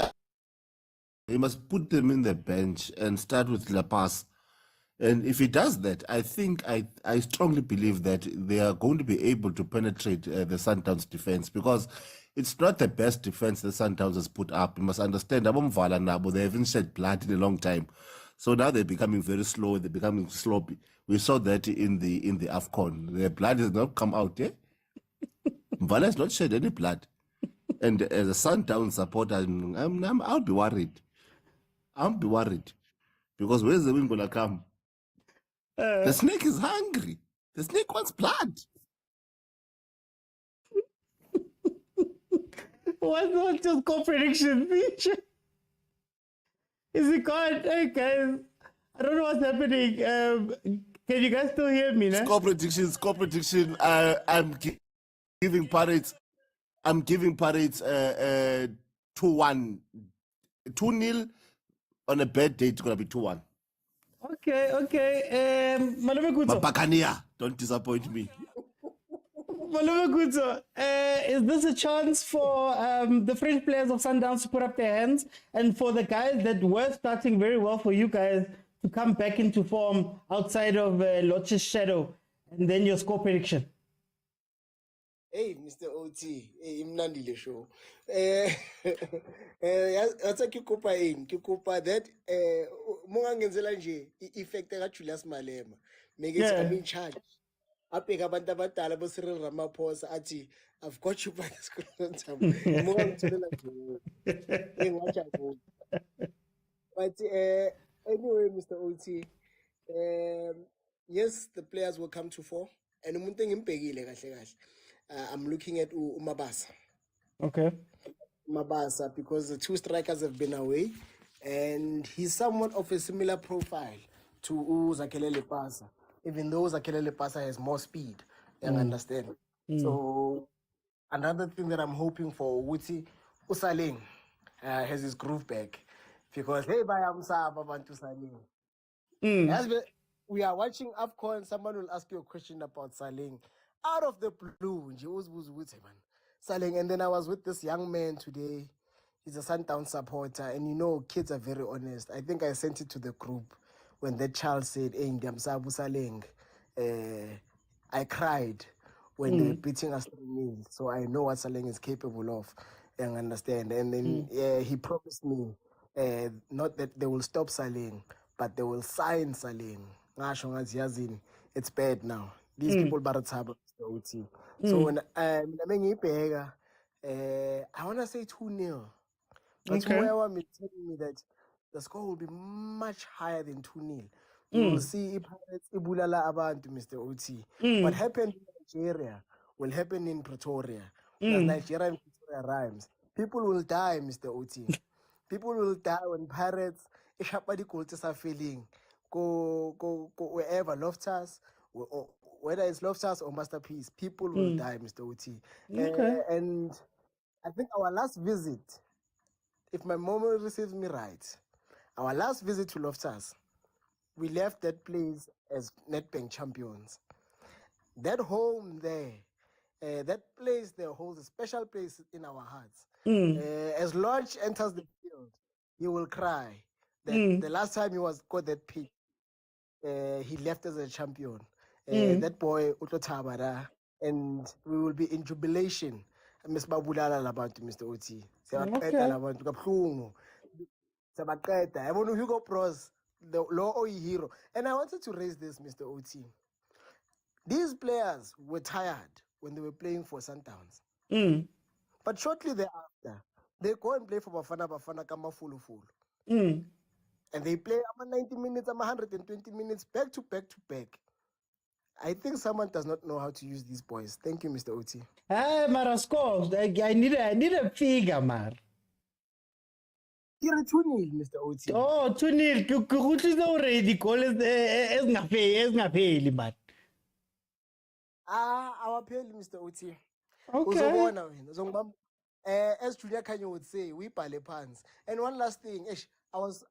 he must put them in the bench and start with La Paz. And if he does that, I think I strongly believe that they are going to be able to penetrate the Sundowns defense, because it's not the best defense the Sundowns has put up. You must understand, Abomvala Nabo, they haven't shed blood in a long time. So now they're becoming very slow, they're becoming sloppy. We saw that in the AFCON. Their blood has not come out, eh? Mvala has not shed any blood. And as a Sundown supporter, I'll be worried. I'll be worried. Because where's the win gonna come?
Uh,
The snake is hungry. The snake wants blood.
what's your score prediction? Is it gone? Hey guys, I don't know what's happening. Can you guys still hear me?
Score prediction. I'm giving Pirates. I'm giving Pirates 2-1, 2-0. On a bad day, it's gonna be 2-1.
Okay. Malome Kutso.
Mapakania, don't disappoint me.
Malome Kutso, is this a chance for the French players of Sundowns to put up their hands and for the guys that were starting very well for you guys to come back into form outside of Lotch's shadow? And then your score prediction.
Hey, Mr. OT, hey, imnandi le show. Yatsa ke kopa that mo ngenzela nje effect ka Julius Malema. Make it I'm in charge. Apeka abantu abadala bo Cyril Ramaphosa athi I've got you by the scroll time. Mo ngitholela nje. Engajabula. But anyway, Mr. OT, yes, the players will come to fore. And umuntu engimbhekile kahle kahle. I'm looking at Umabasa.
Okay.
Umabasa, because the two strikers have been away, and he's somewhat of a similar profile to Zakelele Pasa, even though Zakelele Pasa has more speed. You understand? So another thing that I'm hoping for, Wuti Usaling has his groove back, because hey, by Amsa Babantu Saling. As we are watching AFCON, someone will ask you a question about Saling. Out of the blue, Saling. And then I was with this young man today. He's a Sundown supporter, and you know, kids are very honest. I think I sent it to the group when that child said, "Hey, Ndiyamsabu Saling." I cried when they were beating us 3-0. So I know what Saling is capable of, and understand. And then he promised me not that they will stop Saling, but they will sign Saling. It's bad now. These people baratsaba OT. So when I want to say 2-0. But whoever is telling me that the score will be much higher than 2-0. We will see Ibulala Abantu, Mr. OT. What happened in Nigeria will happen in Pretoria. Because Nigeria and Pretoria rhymes. People will die, Mr. OT. People will die when Pirates are feeling. Go wherever, Loftus, whether it's Loftus or Masterpiece, people will die, Mr. OT. And I think our last visit, if my memory serves me right, our last visit to Loftus, we left that place as Nedbank champions. That home there, that place there holds a special place in our hearts. As Lodge enters the field, he will cry that the last time he got that pick, he left as a champion. That boy, Utlo, and we will be in jubilation. Miss Babulala about Mr. OT. I want to Hugo Pros, the law hero. And I wanted to raise this, Mr. OT. These players were tired when they were playing for Sundowns. But shortly thereafter, they go and play for Bafana Kama Fulu. And they play 90 minutes, 120 minutes, back to back. I think someone does not know how to use these boys. Thank you, Mr. OT.
Mara scores. I need a figure, man.
You're 2-0, Mr. OT.
Oh, 2-0. Kukuthi already goal is ngapheli, man.
Our appeal, Mr. OT.
Okay.
As Julia Kanye would say, we pale pants. And one last thing, I was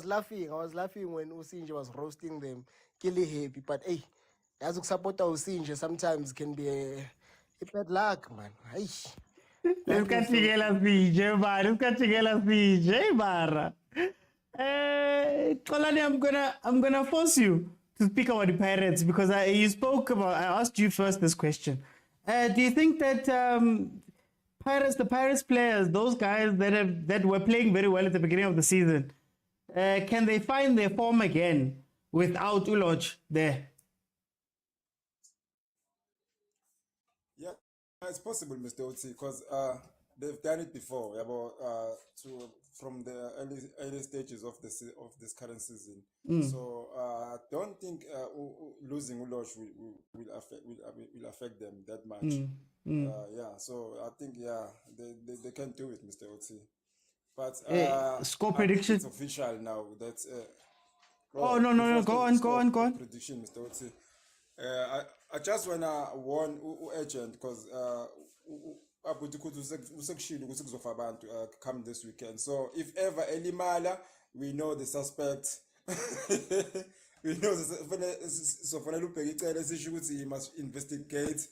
laughing. I was laughing when Usinje was roasting them. Kili happy, but hey, as a supporter Usinje sometimes can be a bad luck, man.
Let's catch CJ, Bara. Kolani, I'm gonna force you to speak about the Pirates because you spoke about. I asked you first this question. Do you think that the Pirates players, those guys that were playing very well at the beginning of the season, can they find their form again without Uloch there?
Yeah, it's possible, Mr. OT, because they've done it before. From the early stages of this current season. So I don't think losing Ulosh will affect them that much. So I think they can do it, Mr. Ot. But
score
I
prediction.
think it's official now that.
No. Go on.
Prediction, Mr. Ot. I just wanna warn agent because come this weekend. So if ever elimala, we know the suspect. We know so he must investigate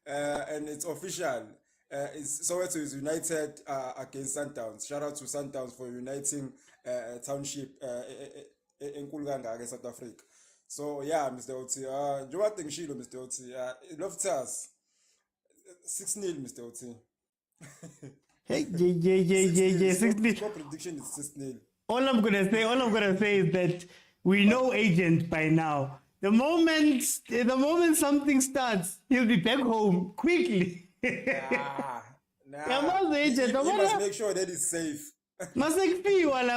and it's official. Soweto is united against Sundowns. Shout out to Sundowns for uniting township in Kulganga, South Africa. So yeah, Mr. Oti. Do you think Shilo, Mr. Oti? Loftus 6-0, Mr. Oti.
Hey, yeah. 6-0.
Score prediction is 6-0.
All I'm gonna say is that we know agent by now. The moment something starts, he'll be back home quickly.
Nah. He must make sure that it's safe.
Must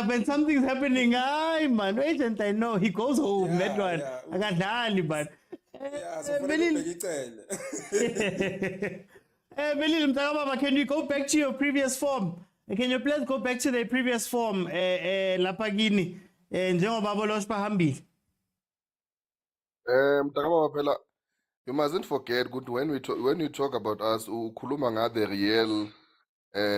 when something's happening, man, agent, I know he goes home. That one, I got done, but can you go back to your previous form? Can you please go back to the previous form, Lapagini, njengoba Bolosh bahambile?
Mtakababa phela, you mustn't forget good when you talk about us, ukhuluma nga the real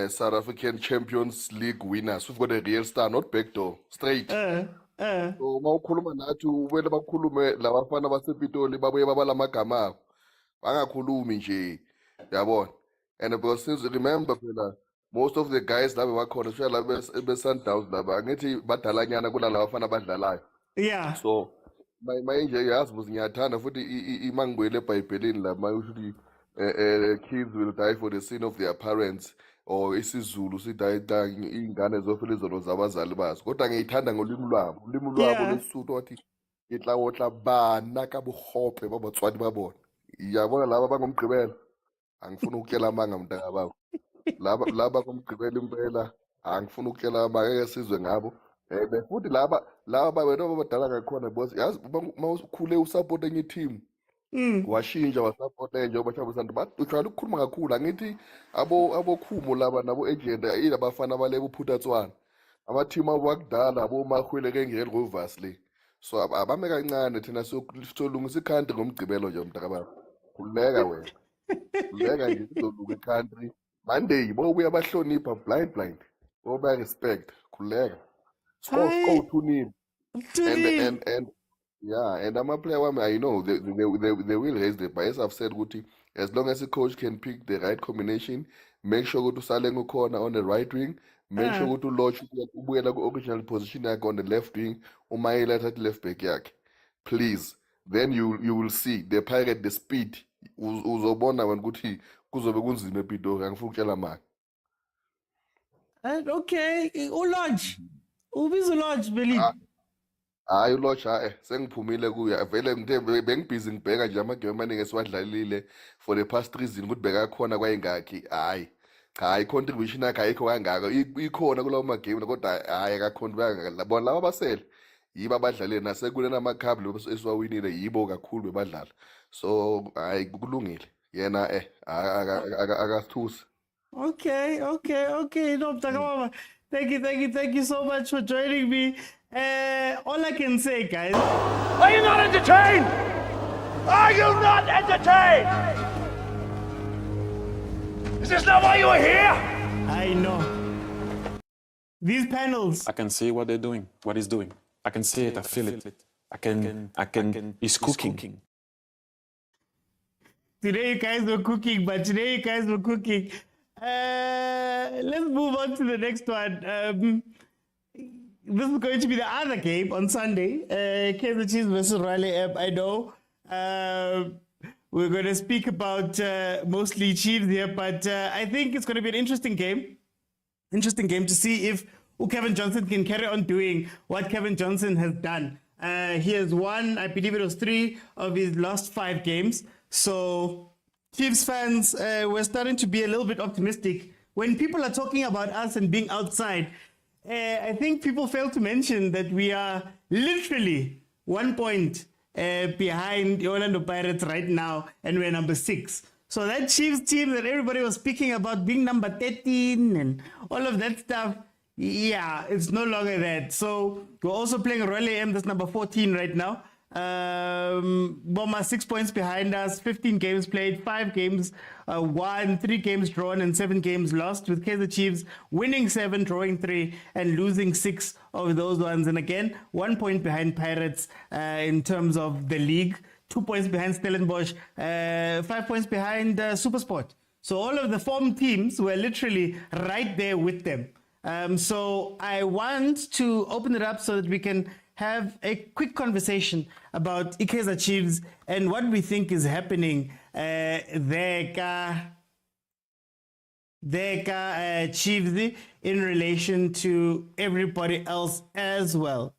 South African Champions League winners. We've got a real star, not backdoor, straight. So mawukhuluma nathi ubele bakhulume labafana basePitoli babuye babala amagama abo. Bangakhulumi nje. Yabona. And because since remember phela most of the guys laba bakhona especially laba Sundowns laba angithi badalanyana kulala bafana badlalayo.
Yeah.
So my nje yazi buzinyathanda futhi imangibuyele eBhayibhelini la mayusho kids will die for the sin of their parents or isiZulu sidayida ingane zofela izono zabazali bazo kodwa ngiyithanda ngolimi lwabo lesisuthu wathi itlawotla bana ka bogope ba batswadi ba bona iyabona laba bangomgqibelo angifuna ukutshela amanga mntaka babo laba komgqibelo impela angifuna ukutshela amanga sizwe ngabo futhi laba wena babadala ngakhona because yazi mawukhule usupport enye team washintsha wasupport nje obashaba santu bajwayele ukukhuluma kakhulu angithi abokhumo laba nabo agenda ilabafana balebo uphuthatswana ama-team abo akudala abomahweleke engel rovers le so abame kancane thina solungisa ikhantri ngomgqibelo nje mntakababa khululeka wena khululeka nje sizolunga ikhantri Monday bobuya bahlonipha blind boba-respect khululeka score 2-0 and ama-player wami I know they will raise the bar. As I've said ukuthi as long as the coach can pick the right combination, make sure ukuthi uSaleng ukhona on the right wing, make sure ukuthi uLodge ubuyela ku-original position yakhe on the left wing, uMayela athathe left back yakhe, please, then you will see the Pirate the speed uzobona wena ukuthi kuzobe kunzima ePitori angifuna ukutshela manje.
Okay, uLodge ubiza uLodge believe.
Hayi uLodge sengiphumile kuya vele bengibhizi ngibheka nje amagame amaningi esiwadlalile for the past reason ukuthi bheka khona kwayengakhi hayi contribution yakhe ayikho kangaka ikhona kulawo magame kodwa hayi akakhona bona laba basele yibo abadlalile nasekule namakhabi esiwawinile yibo kakhulu bebadlala so hayi kulungile yena akasithusi.
Okay. No, Mtakababa. Thank you so much for joining me. All I can say, guys.
Are you not entertained? Are you not entertained? Is this not why you are here?
I know. These panels.
I can see what they're doing, what he's doing. I can see it, I feel it. I can, he's cooking.
Today you guys were cooking. Let's move on to the next one. This is going to be the other game on Sunday. Kaizer Chiefs versus Riley Ebb. I know. We're going to speak about mostly Chiefs here, but I think it's going to be an interesting game. Interesting game to see if Kevin Johnson can carry on doing what Kevin Johnson has done. He has won, I believe it was 3 of his last 5 games. So Chiefs fans, we're starting to be a little bit optimistic. When people are talking about us and being outside, I think people fail to mention that we are literally 1 point behind the Orlando Pirates right now, and we're number 6. So that Chiefs team that everybody was speaking about being number 13 and all of that stuff, yeah, it's no longer that. So we're also playing Royal AM, that's number 14 right now. Boma 6 points behind us, 15 games played, 5 games won, 3 games drawn, and 7 games lost, with Kaizer Chiefs winning 7, drawing 3, and losing 6 of those ones. And again, 1 point behind Pirates in terms of the league, 2 points behind Stellenbosch, 5 points behind Supersport. So all of the form teams were literally right there with them. So I want to open it up so that we can have a quick conversation about Kaizer Chiefs and what we think is happening there, Chiefs, in relation to everybody else as well.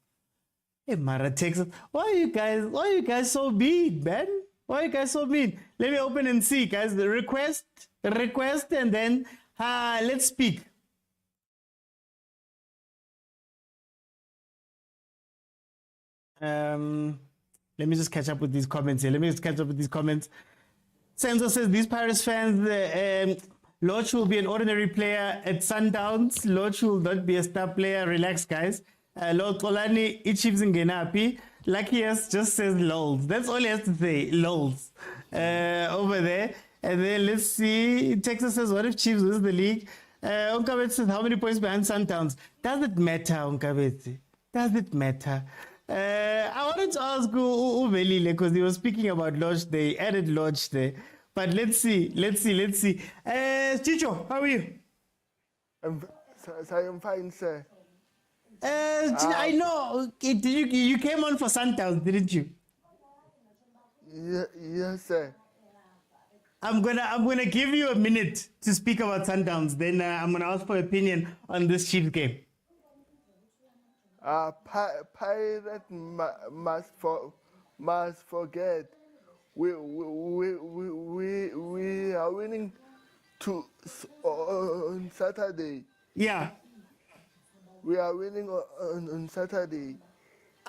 Hey, Mara Texas, why are you guys so mean, man? Why are you guys so mean? Let me open and see, guys. The request, and then let's speak. Let me just catch up with these comments here. Senzo says, these Paris fans, Lodge will be an ordinary player at Sundowns. Lodge will not be a star player. Relax, guys. Lord Kolani, Chiefs in Genapi. Luckiest just says lols. That's all he has to say, lols. Over there. And then let's see. Texas says, what if Chiefs wins the league? Unkabet says, how many points behind Sundowns? Does it matter, Unkabet? Does it matter? I wanted to ask Uvelile because he was speaking about Lodge. They added Lodge there. But let's see. Chicho, how are you?
I'm fine, sir.
I know. You came on for Sundowns, didn't you?
Yes, sir.
I'm gonna give you a minute to speak about Sundowns. Then I'm gonna ask for your opinion on this Chiefs game.
Pirate must forget we are winning on Saturday.
Yeah.
We are winning on Saturday.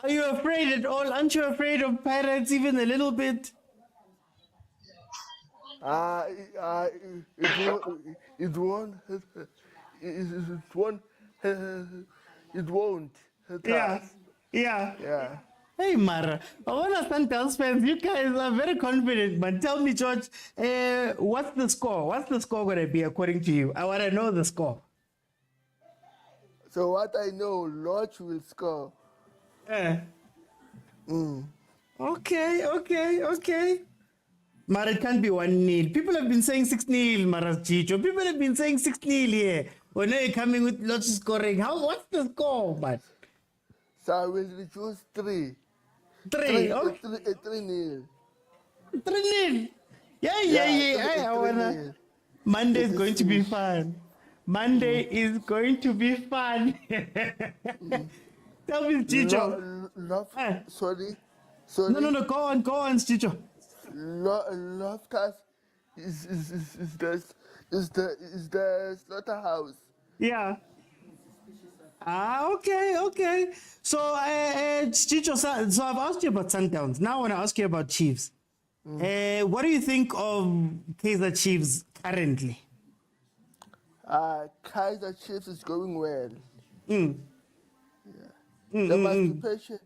Are you afraid at all? Aren't you afraid of Pirates even a little bit?
It won't.
Yeah. Hey, Mara. I want to Sundowns fans, you guys are very confident, but tell me, George, what's the score? What's the score going to be according to you? I want to know the score.
So what I know, Lodge will score.
Okay. Mara, it can't be 1-0. People have been saying 6-0, Mara Chicho. People have been saying 6-0 here. When are you coming with Lodge scoring? What's the score, man?
So I will reduce 3.
3, okay.
3-0.
3-0. Yeah. Monday is going to be fun. Tell me, Chicho.
Sorry.
No, go on, Chicho.
Loftus is the slaughterhouse.
Yeah. Okay. So, Chicho, so I've asked you about Sundowns. Now I want to ask you about Chiefs. What do you think of Kaizer Chiefs currently?
Kaizer Chiefs is going well.
They
must be patient.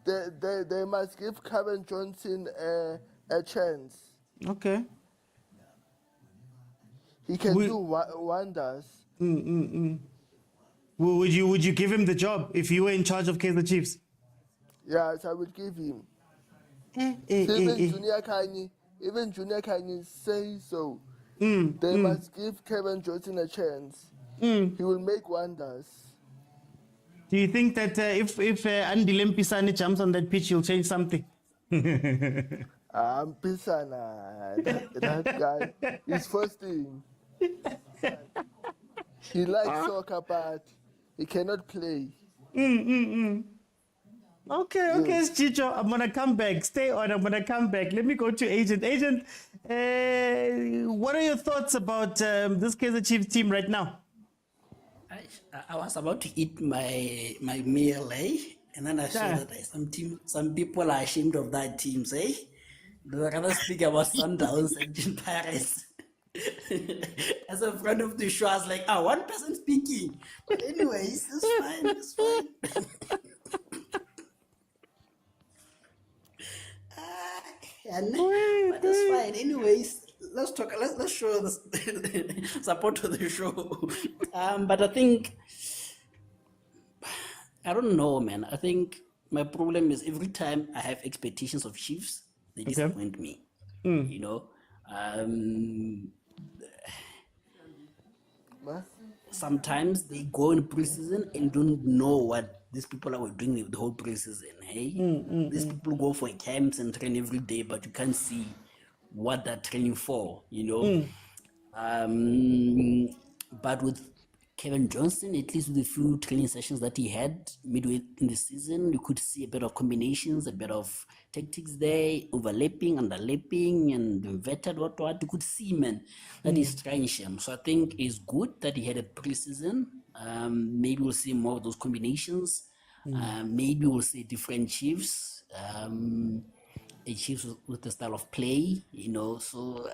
They must give Kevin Johnson a chance.
Okay.
He can do wonders.
Would you give him the job if you were in charge of Kaizer Chiefs?
Yes, I would give him. Even Junior Kanye say so. They must give Kevin Johnson a chance. He will make wonders.
Do you think that if Andy Lempisani jumps on that pitch, he'll change something?
Pisana, that guy is first thing. He likes soccer, but he cannot play.
Okay, Chicho, I'm gonna come back. Stay on, I'm gonna come back. Let me go to Agent. Agent, What are your thoughts about this Kaizer Chiefs team right now?
I was about to eat my meal, eh? And then I saw
Yeah.
that some people are ashamed of that teams, eh? They would rather speak about Sundowns and Pirates. As a friend of the show, I was like, one person speaking. But anyways, it's fine, it's fine. But that's fine. Anyways, let's talk. Let's show this support to the show. But I think I don't know, man. I think my problem is every time I have expectations of Chiefs, they disappoint me. You know, sometimes they go in preseason and don't know what these people are doing the whole preseason. Hey, these people go for camps and train every day, but you can't see what they're training for. You know, but with Kevin Johnson, at least with the few training sessions that he had midway in the season, you could see a bit of combinations, a bit of tactics there, overlapping, underlapping, and vetted what. You could see, man, that he's trying him. So I think it's good that he had a preseason. Maybe we'll see more of those combinations. Maybe we'll see different Chiefs. A Chiefs with the style of play, you know. So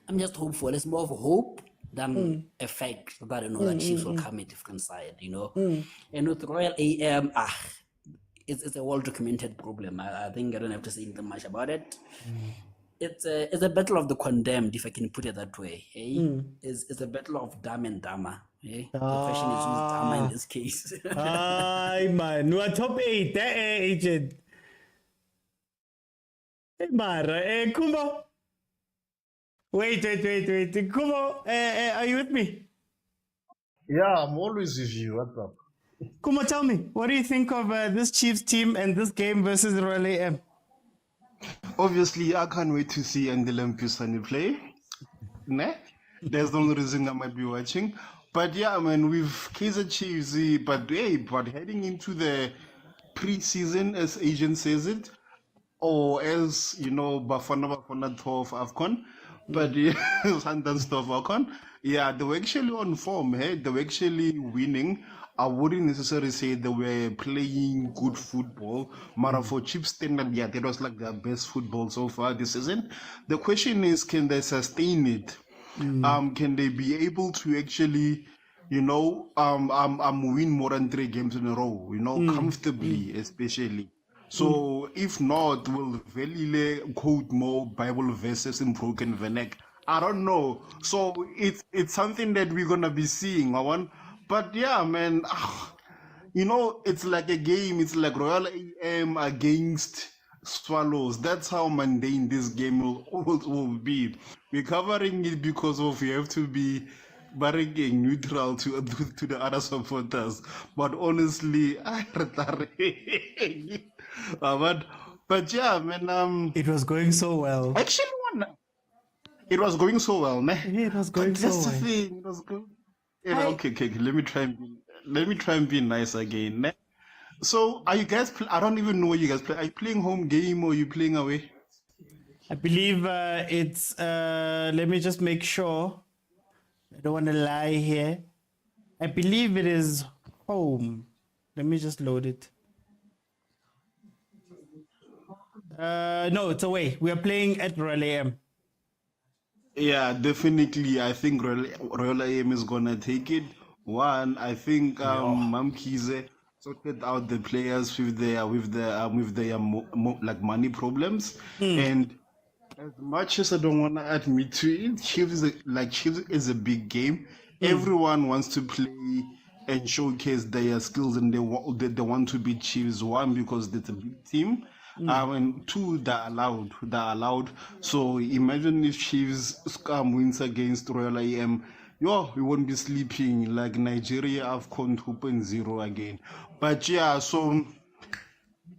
I'm just hopeful. It's more of a hope than a fact that I know that Chiefs will come a different side, you know. And with Royal AM, it's a well-documented problem. I think I don't have to say anything much about it. It's a battle of the condemned, if I can put it that way. Eh? It's a battle of dumb and dumber. Eh? The question is who's dumber in this case.
Hi, man. We're top 8, agent. Hey, Mara. Kumbo. Wait. Kumo, are you with me?
Yeah, I'm always with you. What's up?
Kumo, tell me, what do you think of this Chiefs team and this game versus Royal AM?
Obviously, I can't wait to see Andy Lampisani play. Nah? There's no reason I might be watching. But yeah, man, with Kaizer Chiefs, but heading into the preseason, as Agent says it, or else, you know, Bafana 12 AFCON. But yeah, Sundowns stuff AFCON. Yeah, they were actually on form, hey? They were actually winning. I wouldn't necessarily say they were playing good football. Mara for Chiefs standard, yeah, that was like their best football so far this season. The question is, can they sustain it? Can they be able to actually, you know, win more than 3 games in a row, you know, comfortably, especially. So if not, will Velile quote more Bible verses in broken vernac? I don't know. So it's something that we're gonna be seeing. But yeah, man, you know, it's like a game. It's like Royal AM against Swallows. That's how mundane this game will be. We're covering it because of we have to be barricading neutral to the other supporters. But honestly, but yeah, man.
It was going so well.
Actually, it was going so well, ne?
Yeah, it was going so well.
That's the thing. It was good. Yeah, okay. Let me try and be nice again, ne? So, are you guys? I don't even know where you guys play. Are you playing home game or are you playing away?
I believe it's. Let me just make sure. I don't want to lie here. I believe it is home. Let me just load it. No, it's away. We are playing at Royal AM.
Yeah, definitely. I think Royal AM is gonna take it. One, I think Kaizer sorted out the players with their like money problems, and as much as I don't want to admit to it, Chiefs is a big game. Everyone wants to play and showcase their skills, and they want to beat Chiefs. One, because it's a big team. And 2, they're allowed. So imagine if Chiefs wins against Royal AM, we won't be sleeping like Nigeria AFCON 2.0 again. But yeah, so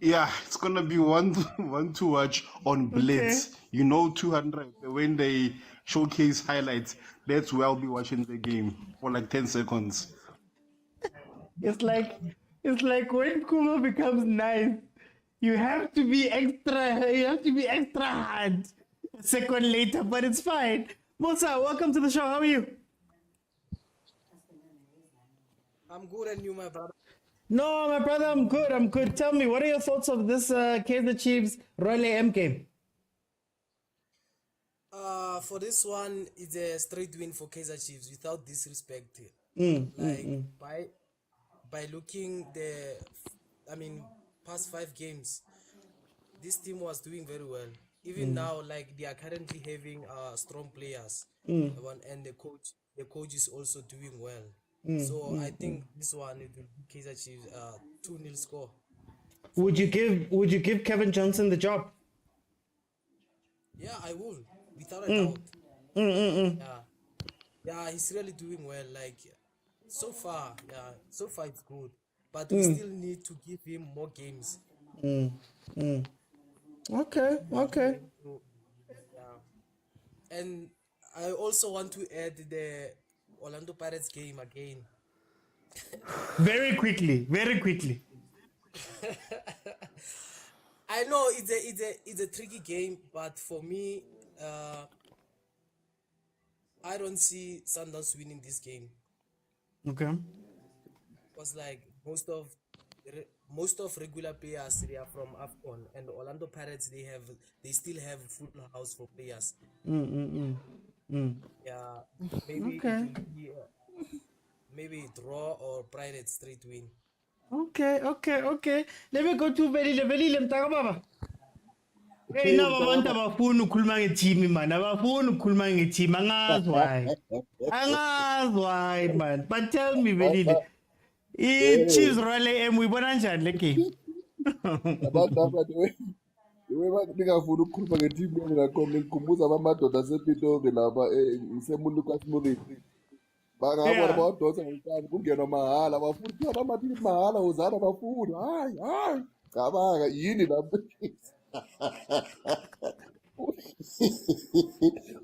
yeah, it's gonna be one to watch on Blitz.
Okay.
You know, 200 when they showcase highlights. That's where I'll be watching the game for like 10 seconds.
It's like when Kuma becomes nice, you have to be extra hard. a second later, but it's fine. Musa, welcome to the show. How are you?
I'm good, and you, my brother?
No, my brother, I'm good. I'm good. Tell me, what are your thoughts of this Kaizer Chiefs Royal AM game?
For this one, it's a straight win for Kaizer Chiefs without disrespect.
Mm.
By looking I mean, past 5 games, this team was doing very well. Even now, like they are currently having strong players, and the coach is also doing well. So I think this one it will be Kaizer Chiefs 2-0 score.
Would you give Kevin Johnson the job?
Yeah, I will, without a doubt. Yeah, he's really doing well. Like so far, it's good, but we still need to give him more games.
Okay.
Yeah, and I also want to add the Orlando Pirates game again.
Very quickly.
I know it's a tricky game, but for me, I don't see Sundowns winning this game.
Okay.
Because like most of regular players, they are from AFCON, and the Orlando Pirates, they still have full house for players. Yeah, maybe it
Okay.
will be maybe draw or Pirates straight win.
Okay. Let me go to Velile mtaka baba. Hey, na abantu abafuna ukukhuluma ngeteam man. Abafuna ukukhuluma ngeteam. Angazi why man. But tell me Velile. I-Chiefs Royal AM uyibona njani le game?
Abantu abanye ningafuni ukukhuluma ngetimu yenu ngakhona ngikhumbuza abamadoda asePitoli lapha ngiseMulukas Murithi bangabona bawadonsa ngekani kungenwa mahhala bafuna ukuba amathikithi mahhala uzana bafuna hayi cabanga yini lapho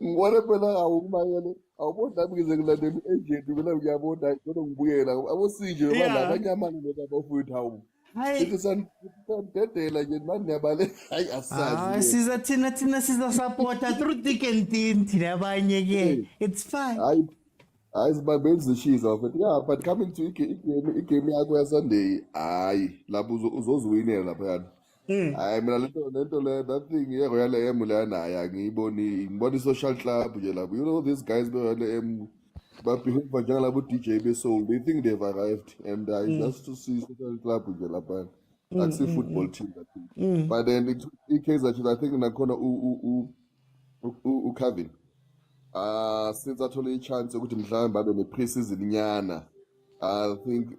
ngibone phela awukumayele awuboni nami ngize ngilandela i-agent phela ngiyabona kodwa ngibuyela abosinje balapha abanyamani lokhu abafowethu hawu sithi sanidedela nje mani niyabale hayi asazi
Siza thina siza-supporta through thick and thin thina abanye ke. It's fine.
hayi sibambe izishisa mfethu yeah but coming to igame yakho yasunday hayi lapho uzoziwinela laphayana hayi mina lento le that thing ye-Royal AM leyana hayi ngibona i-social club nje lapho you know these guys be-Royal AM babehave njengalabo DJ be-soul they think they've arrived and just to see social club nje laphayana akusi-football team that thing but then i-Kaizer Chiefs I think nakhona uCavin since athole i-chance yokuthi mhlawumbe babe ne-pre-season nyana I think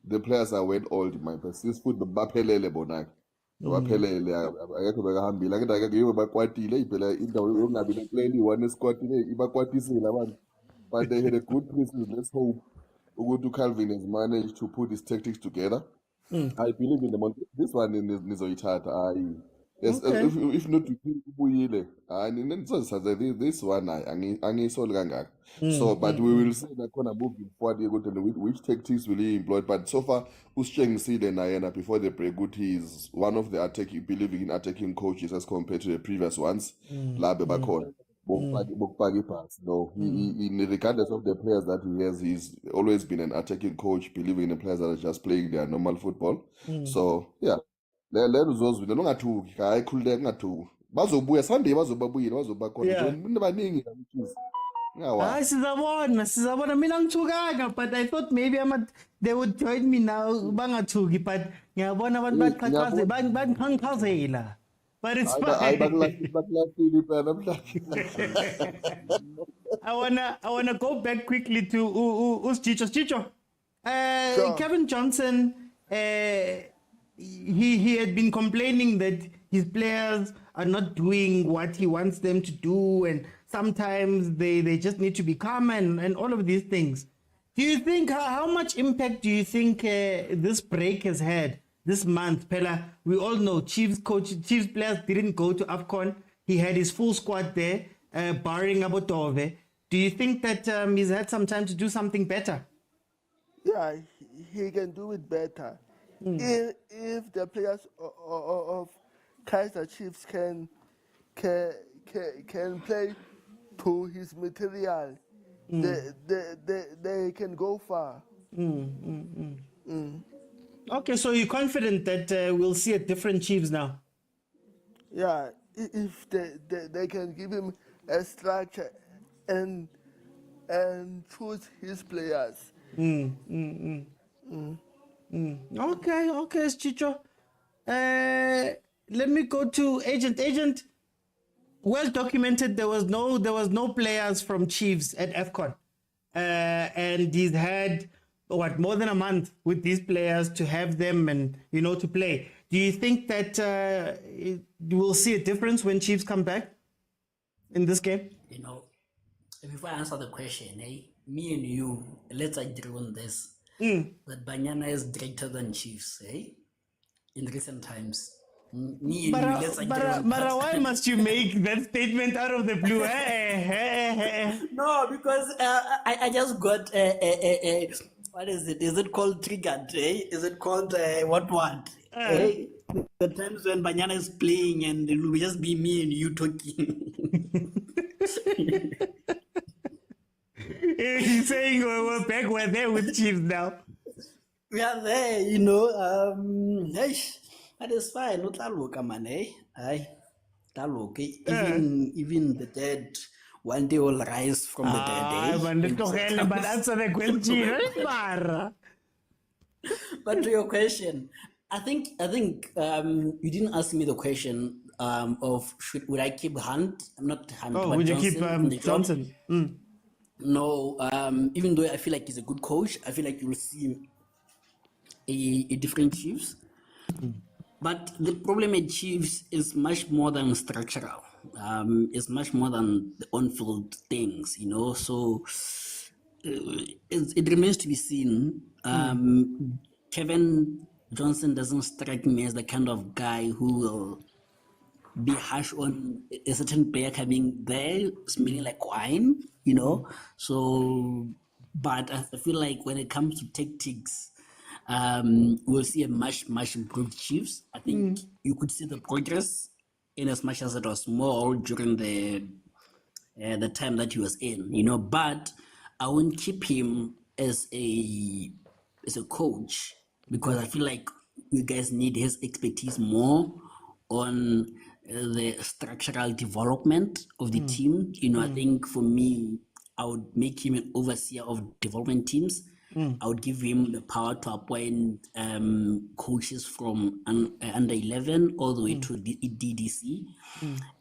the players are well old my best futhi baphelele bona-ke baphelele akekho bekahambile akekho yibo bakwatile phela indawo yokungabi ne-plan i-one esquadini ibakwatisile abantu but they had a good pre-season let's hope ukuthi uCalvin has managed to put his tactics together I believe in them this one nizoyithatha hayi yes if not ubuyile hayi this one angiyisoli kangaka so but we will see nakhona moving forward ukuthi which tactics will he employ but so far usitshengisile nayena before the break ukuthi he is one of the believing in attacking coaches as compared to the previous ones la bebakhona bokupaka ibhasi no regardless of the players that he has he's always been an attacking coach believing in the players that are just playing their normal football so yeah lelo uzozwile ungathuki hayi khululeka ungathuki bazobuya Sunday bazobabuyile bazobakhona baningi
hayi sizabona mina ngithukanga but I thought maybe they would join me now bangathuki but ngiyabona abantu baqhaqhaze bangichazela but it's fine I wanna go back quickly to Usjicho.
Sure.
Kevin Johnson he had been complaining that his players are not doing what he wants them to do and sometimes they just need to be calm and all of these things. Do you think how much impact do you think this break has had this month? Pella, we all know Chiefs players didn't go to AFCON. He had his full squad there, barring Abotove. Do you think that he's had some time to do something better?
Yeah, he can do it better. If the players of Kaizer Chiefs can play to his material, they can go far.
Okay, so you're confident that we'll see a different Chiefs now?
Yeah, if they can give him a structure and choose his players.
Okay, Chicho. Let me go to Agent. Agent, well documented. There was no players from Chiefs at AFCON, and he's had more than a month with these players to have them and to play. Do you think that we'll see a difference when Chiefs come back in this game?
Before I answer the question, me and you, let's agree on this. That Banyana is greater than Chiefs, in recent times. Me and you, let's agree on that.
Why must you make that statement out of the blue?
No, because I just got what is it? Is it called triggered? Is it called what word? The times when Banyana is playing and it will just be me and you talking.
He's saying we're back, we're there with Chiefs now.
We are there, that is fine. Not that man, Aye, even the dead one day will rise from the dead.
But answer the question.
But to your question, I think you didn't ask me the question of would I keep Hunt? Not Hunt.
Oh,
but
would
Johnson
you keep Johnson?
No, even though I feel like he's a good coach, I feel like you will see a different Chiefs. But the problem at Chiefs is much more than structural. It's much more than the on-field things, So it remains to be seen. Kevin Johnson doesn't strike me as the kind of guy who will be harsh on a certain player coming there, smelling like wine, So, but I feel like when it comes to tactics, we'll see a much improved Chiefs. I think you could see the progress in as much as it was small during the time that he was in, But I won't keep him as a coach because I feel like you guys need his expertise more on the structural development of the team. I think for me, I would make him an overseer of development teams. I would give him the power to appoint coaches from under 11 all the way to DDC.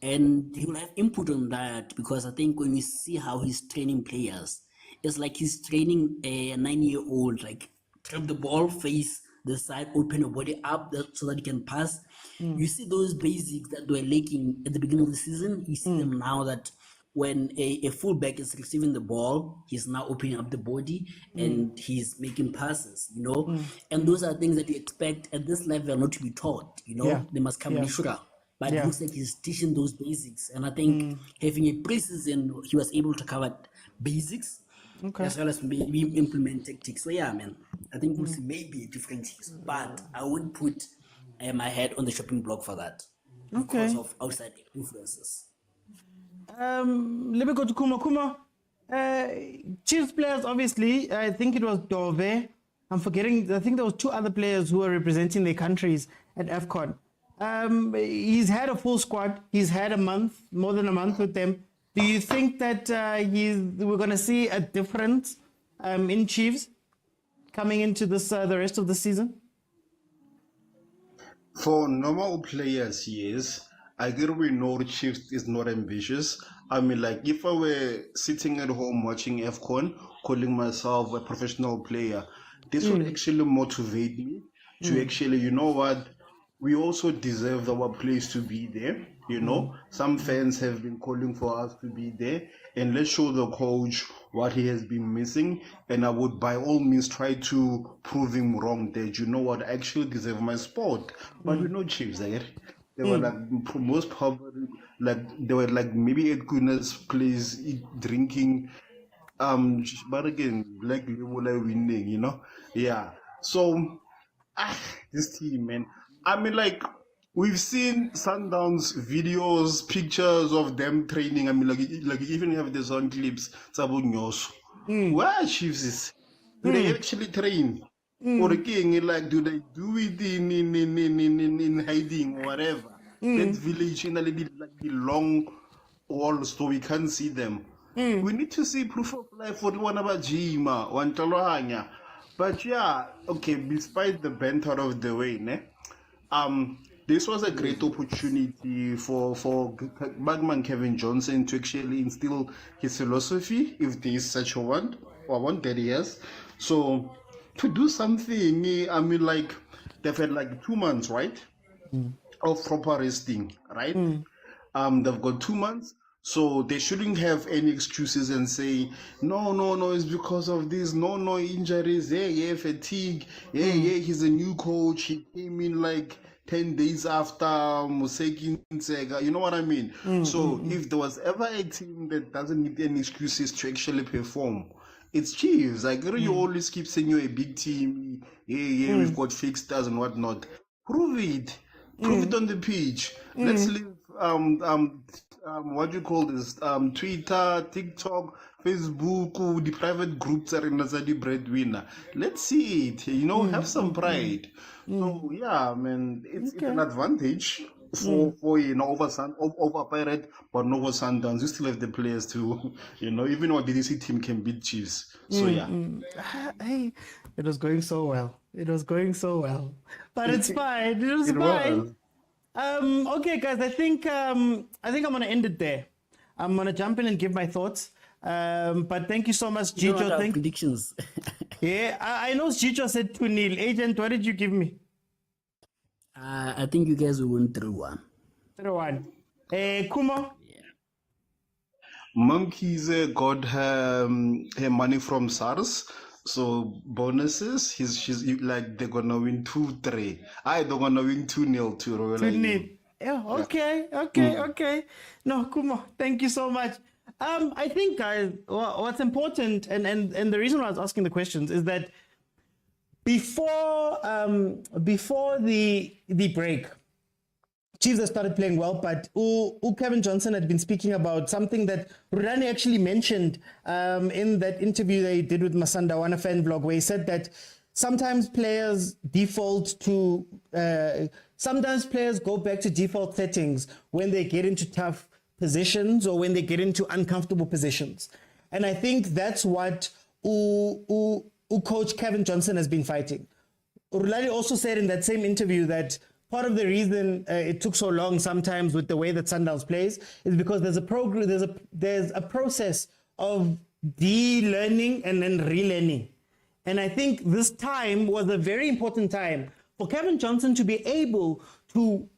And he will have input on that because I think when we see how he's training players, it's like he's training a 9-year-old, like trap the ball, face the side, open your body up so that you can pass. You see those basics that were lacking at the beginning of the season. You see them now that when a fullback is receiving the ball, he's now opening up the body and he's making passes, And those are things that you expect at this level not to be taught, They must come natural. But it looks like he's teaching those basics. And I think having a preseason, he was able to cover basics as well as maybe implement tactics. So yeah, man, I think we'll see maybe a different Chiefs. But I wouldn't put my head on the shopping block for that because of outside influences.
Let me go to Kuma. Kuma, Chiefs players, obviously, I think it was Dove. I'm forgetting, I think there was 2 other players who were representing their countries at AFCON. He's had a full squad. He's had more than a month with them. Do you think that we're going to see a difference in Chiefs coming into this the rest of the season?
For normal players, yes. I get we know Chiefs is not ambitious. I mean, like, if I were sitting at home watching AFCON, calling myself a professional player, this would actually motivate me to actually, you know what, we also deserve our place to be there. Some fans have been calling for us to be there, and let's show the coach what he has been missing. And I would by all means try to prove him wrong that, you know what, I actually deserve my spot. But Chiefs, they were like most probably like they were like maybe at goodness place drinking but again like winning, yeah. So this team, man, I mean, like, we've seen Sundowns videos, pictures of them training. I mean, like you even have the on clips. Sabunyoso. Where are Chiefs? Do they actually train? Or again, like, do they do it in hiding or whatever? That village in like the long walls, so we can't see them. We need to see proof of life for the one about Jima, one Talohanya. But yeah, okay, despite the bent out of the way, ne? This was a great opportunity for Bagman Kevin Johnson to actually instill his philosophy, if there is such a one, or one that he has. So to do something, I mean, like they've had like 2 months, right, of proper resting, right? They've got 2 months. So they shouldn't have any excuses and say, no, it's because of this, no, injuries, yeah, fatigue, yeah, he's a new coach, he came in like 10 days after Museki Nsega, you know what I mean? So if there was ever a team that doesn't need any excuses to actually perform, it's Chiefs. Like, you always keep saying you're a big team, yeah, we've got fake stars and whatnot. Prove it on the pitch. Let's leave what do you call this? Twitter, TikTok, Facebook, the private groups are in the breadwinner. Let's see it. Have some pride. So yeah, man, it's an advantage for over Pirate, but no over Sundowns. You still have the players to, even our DDC team can beat Chiefs. So yeah.
Hey, it was going so well. But it's fine. It was fine. Okay, guys, I think I'm gonna end it there. I'm gonna jump in and give my thoughts. But thank you so much, Gicho.
Predictions.
Yeah, I know Gicho said 2-0. Agent, what did you give me?
I think you guys will win 3-1.
3-1. Kumo?
Monkeys got her money from SARS. So bonuses, she's like they're gonna win 2-3. They're gonna win 2-0 to Royal.
2-0. Yeah, okay. No, Kumo, thank you so much. I think, guys, what's important and the reason why I was asking the questions is that before the break, Chiefs have started playing well, but Kevin Johnson had been speaking about something that Rurani actually mentioned in that interview they did with Masanda Wana fan vlog, where he said that sometimes players go back to default settings when they get into tough positions or when they get into uncomfortable positions. And I think that's what Coach Kevin Johnson has been fighting. Rulani also said in that same interview that part of the reason it took so long sometimes with the way that Sundowns plays is because there's a process of de-learning and then relearning. And I think this time was a very important time for Kevin Johnson to be able to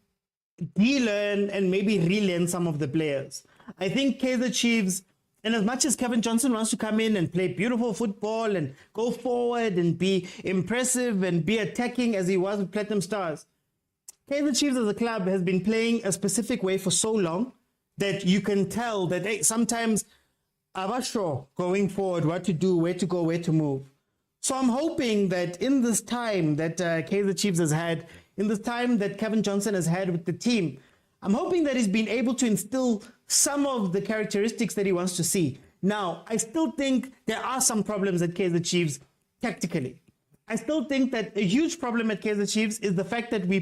de-learn and maybe relearn some of the players. I think Kaizer Chiefs, and as much as Kevin Johnson wants to come in and play beautiful football and go forward and be impressive and be attacking as he was with Platinum Stars, Kaizer Chiefs as a club has been playing a specific way for so long that you can tell that sometimes I'm not sure going forward what to do, where to go, where to move. So I'm hoping that in this time that Kaizer Chiefs has had, in this time that Kevin Johnson has had with the team, I'm hoping that he's been able to instill some of the characteristics that he wants to see. Now, I still think there are some problems at Kaizer Chiefs tactically. I still think that a huge problem at Kaizer Chiefs is the fact that we're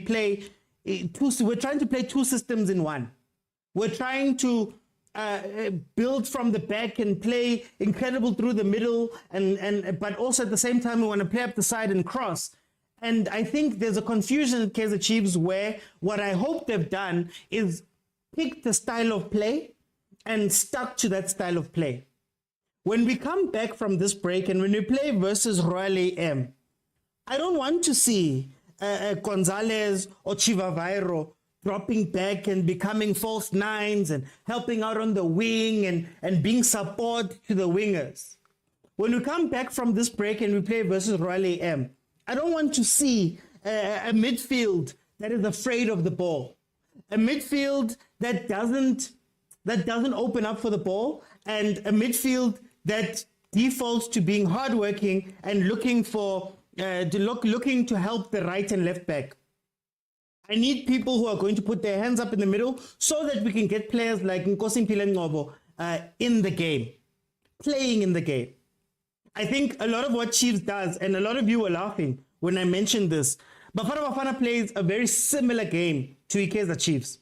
trying to play two systems in one. We're trying to build from the back and play incredible through the middle, but also at the same time we want to play up the side and cross. And I think there's a confusion at Kaizer Chiefs where what I hope they've done is pick the style of play and stuck to that style of play. When we come back from this break and when we play versus Royal AM, I don't want to see Gonzalez or Chivavairo dropping back and becoming false nines and helping out on the wing and being support to the wingers. When we come back from this break and we play versus Royal AM, I don't want to see a midfield that is afraid of the ball, a midfield that doesn't open up for the ball, and a midfield that defaults to being hardworking and looking to help the right and left back. I need people who are going to put their hands up in the middle so that we can get players like Nkosi Ngobo in the game, playing in the game. I think a lot of what Chiefs does, and a lot of you were laughing when I mentioned this, Bafana Bafana plays a very similar game to Kaizer Chiefs.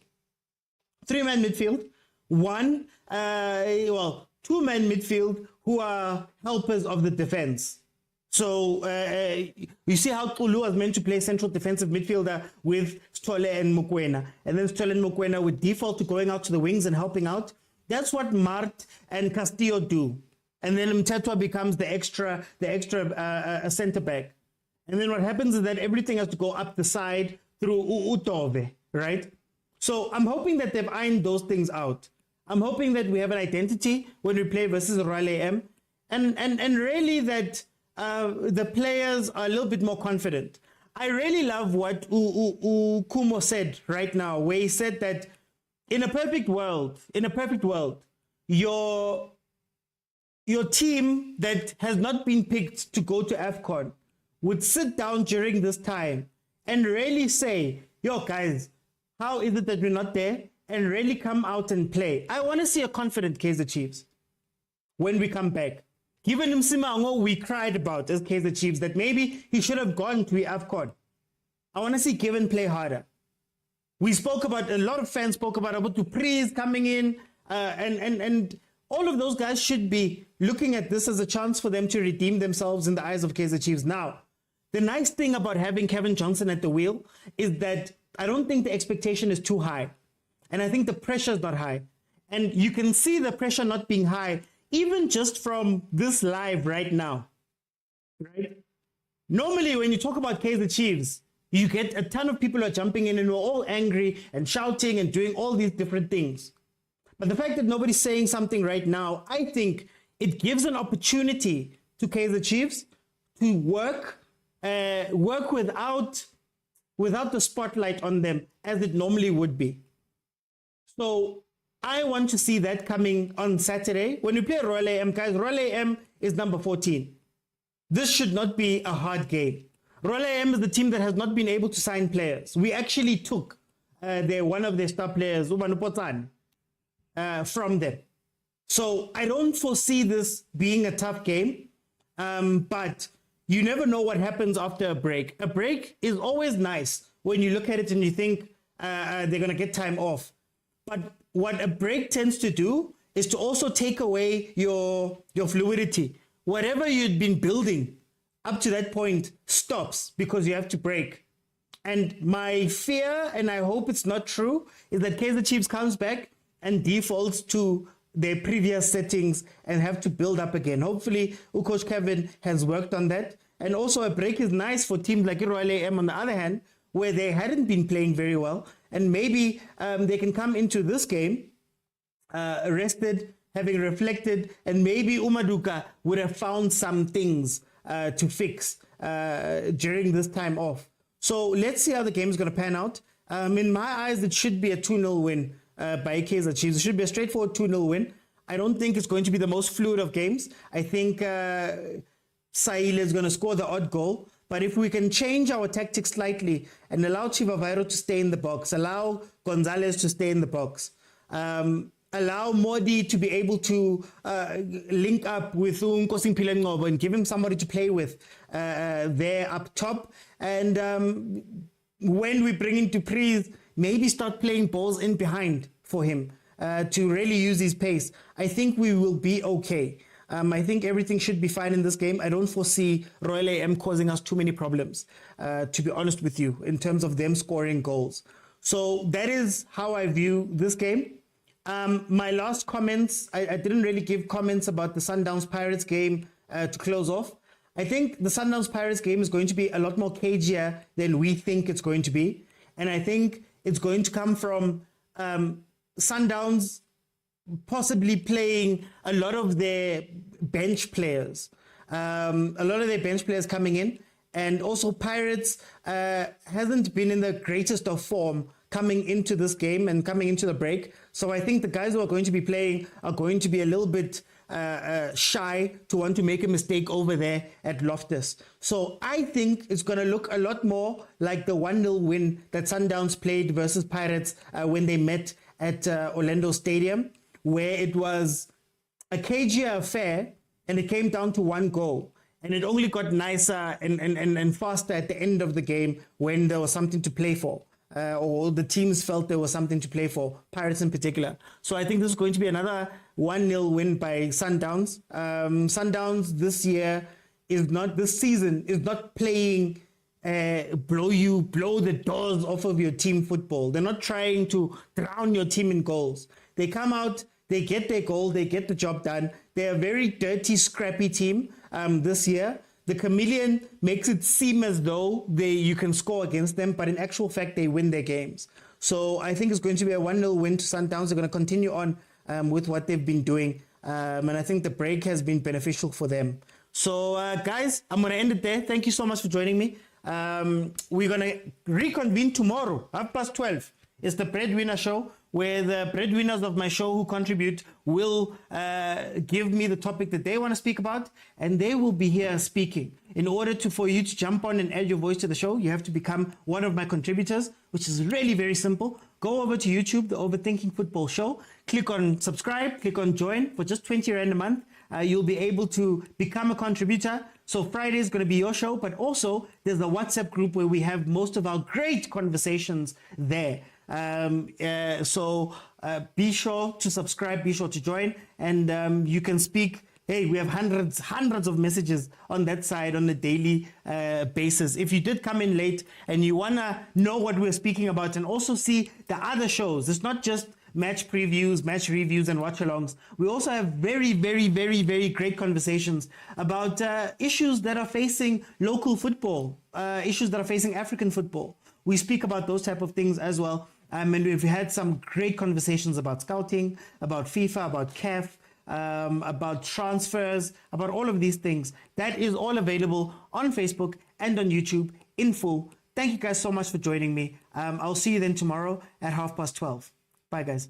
3-man midfield, two-man midfield who are helpers of the defense. So you see how Kulu was meant to play central defensive midfielder with Stole and Mokoena, and then Stole and Mokoena would default to going out to the wings and helping out. That's what Mart and Castillo do. And then Mtetwa becomes the extra center back. And then what happens is that everything has to go up the side through Utove, right? So I'm hoping that they've ironed those things out. I'm hoping that we have an identity when we play versus Royal AM, and really that the players are a little bit more confident. I really love what Kumo said right now, where he said that in a perfect world, your team that has not been picked to go to AFCON would sit down during this time and really say, yo guys, how is it that we're not there? And really come out and play. I want to see a confident Kaizer Chiefs when we come back. Given Msimango, we cried about as Kaizer Chiefs that maybe he should have gone to AFCON. I want to see Given play harder. We spoke about, a lot of fans spoke about Dupree's coming in, and all of those guys should be looking at this as a chance for them to redeem themselves in the eyes of Kaizer Chiefs. Now, the nice thing about having Kevin Johnson at the wheel is that I don't think the expectation is too high. And I think the pressure is not high. And you can see the pressure not being high, even just from this live right now. Right? Normally, when you talk about Kaizer Chiefs, you get a ton of people who are jumping in and we're all angry and shouting and doing all these different things. But the fact that nobody's saying something right now, I think it gives an opportunity to Kaizer Chiefs to work without the spotlight on them as it normally would be. So I want to see that coming on Saturday. When we play Royal AM, guys, Royal AM is number 14. This should not be a hard game. Royal AM is the team that has not been able to sign players. We actually took one of their star players, Umanupotan, from them. So I don't foresee this being a tough game, but you never know what happens after a break. A break is always nice when you look at it and you think they're going to get time off. But what a break tends to do is to also take away your fluidity. Whatever you'd been building up to that point stops because you have to break. And my fear, and I hope it's not true, is that Kaizer Chiefs comes back and defaults to their previous settings and have to build up again. Hopefully, Coach Kevin has worked on that. And also a break is nice for teams like Royal AM on the other hand, where they hadn't been playing very well. And maybe they can come into this game rested, having reflected, and maybe Umaduka would have found some things to fix during this time off. So let's see how the game is going to pan out. In my eyes, it should be a 2-0 win by Kaizer Chiefs. It should be a straightforward 2-0 win. I don't think it's going to be the most fluid of games. I think Saile is going to score the odd goal. But if we can change our tactics slightly and allow Chivavairo to stay in the box, allow Gonzalez to stay in the box, allow Modi to be able to link up with Nkosi Ngobo and give him somebody to play with there up top. And when we bring in Dupree's, maybe start playing balls in behind for him to really use his pace. I think we will be okay. I think everything should be fine in this game. I don't foresee Royal AM causing us too many problems, to be honest with you, in terms of them scoring goals. So that is how I view this game. My last comments, I didn't really give comments about the Sundowns Pirates game to close off. I think the Sundowns Pirates game is going to be a lot more cagier than we think it's going to be. And I think it's going to come from Sundowns possibly playing a lot of their bench players. A lot of their bench players coming in. And also Pirates hasn't been in the greatest of form coming into this game and coming into the break. So I think the guys who are going to be playing are going to be a little bit shy to want to make a mistake over there at Loftus. So I think it's going to look a lot more like the 1-0 win that Sundowns played versus Pirates when they met at Orlando Stadium, where it was a cagier affair and it came down to one goal. And it only got nicer and faster at the end of the game when there was something to play for. Or the teams felt there was something to play for, Pirates in particular. So I think this is going to be another 1-0 win by Sundowns. Sundowns this season is not playing blow the doors off of your team football. They're not trying to drown your team in goals. They come out, they get their goal, they get the job done. They're a very dirty, scrappy team this year. The Chameleon makes it seem as though you can score against them, but in actual fact, they win their games. So I think it's going to be a 1-0 win to Sundowns. They're going to continue on with what they've been doing. And I think the break has been beneficial for them. So guys, I'm going to end it there. Thank you so much for joining me. We're going to reconvene tomorrow, 12:30. It's the Breadwinner Show, where the breadwinners of my show who contribute will give me the topic that they want to speak about, and they will be here speaking. In order for you to jump on and add your voice to the show, you have to become one of my contributors, which is really very simple. Go over to YouTube, the Overthinking Football Show, click on subscribe, click on join for just 20 Rand a month. You'll be able to become a contributor. So Friday is going to be your show, but also there's a WhatsApp group where we have most of our great conversations there. So be sure to subscribe, be sure to join, and you can speak. Hey, we have hundreds of messages on that side on a daily basis. If you did come in late and you want to know what we're speaking about and also see the other shows, it's not just match previews, match reviews, and watch-alongs. We also have very, very, very, very great conversations about issues that are facing local football, issues that are facing African football. We speak about those type of things as well. And we've had some great conversations about scouting, about FIFA, about CAF, about transfers, about all of these things. That is all available on Facebook and on YouTube in full. Thank you guys so much for joining me. I'll see you then tomorrow at 12:30. Bye, guys.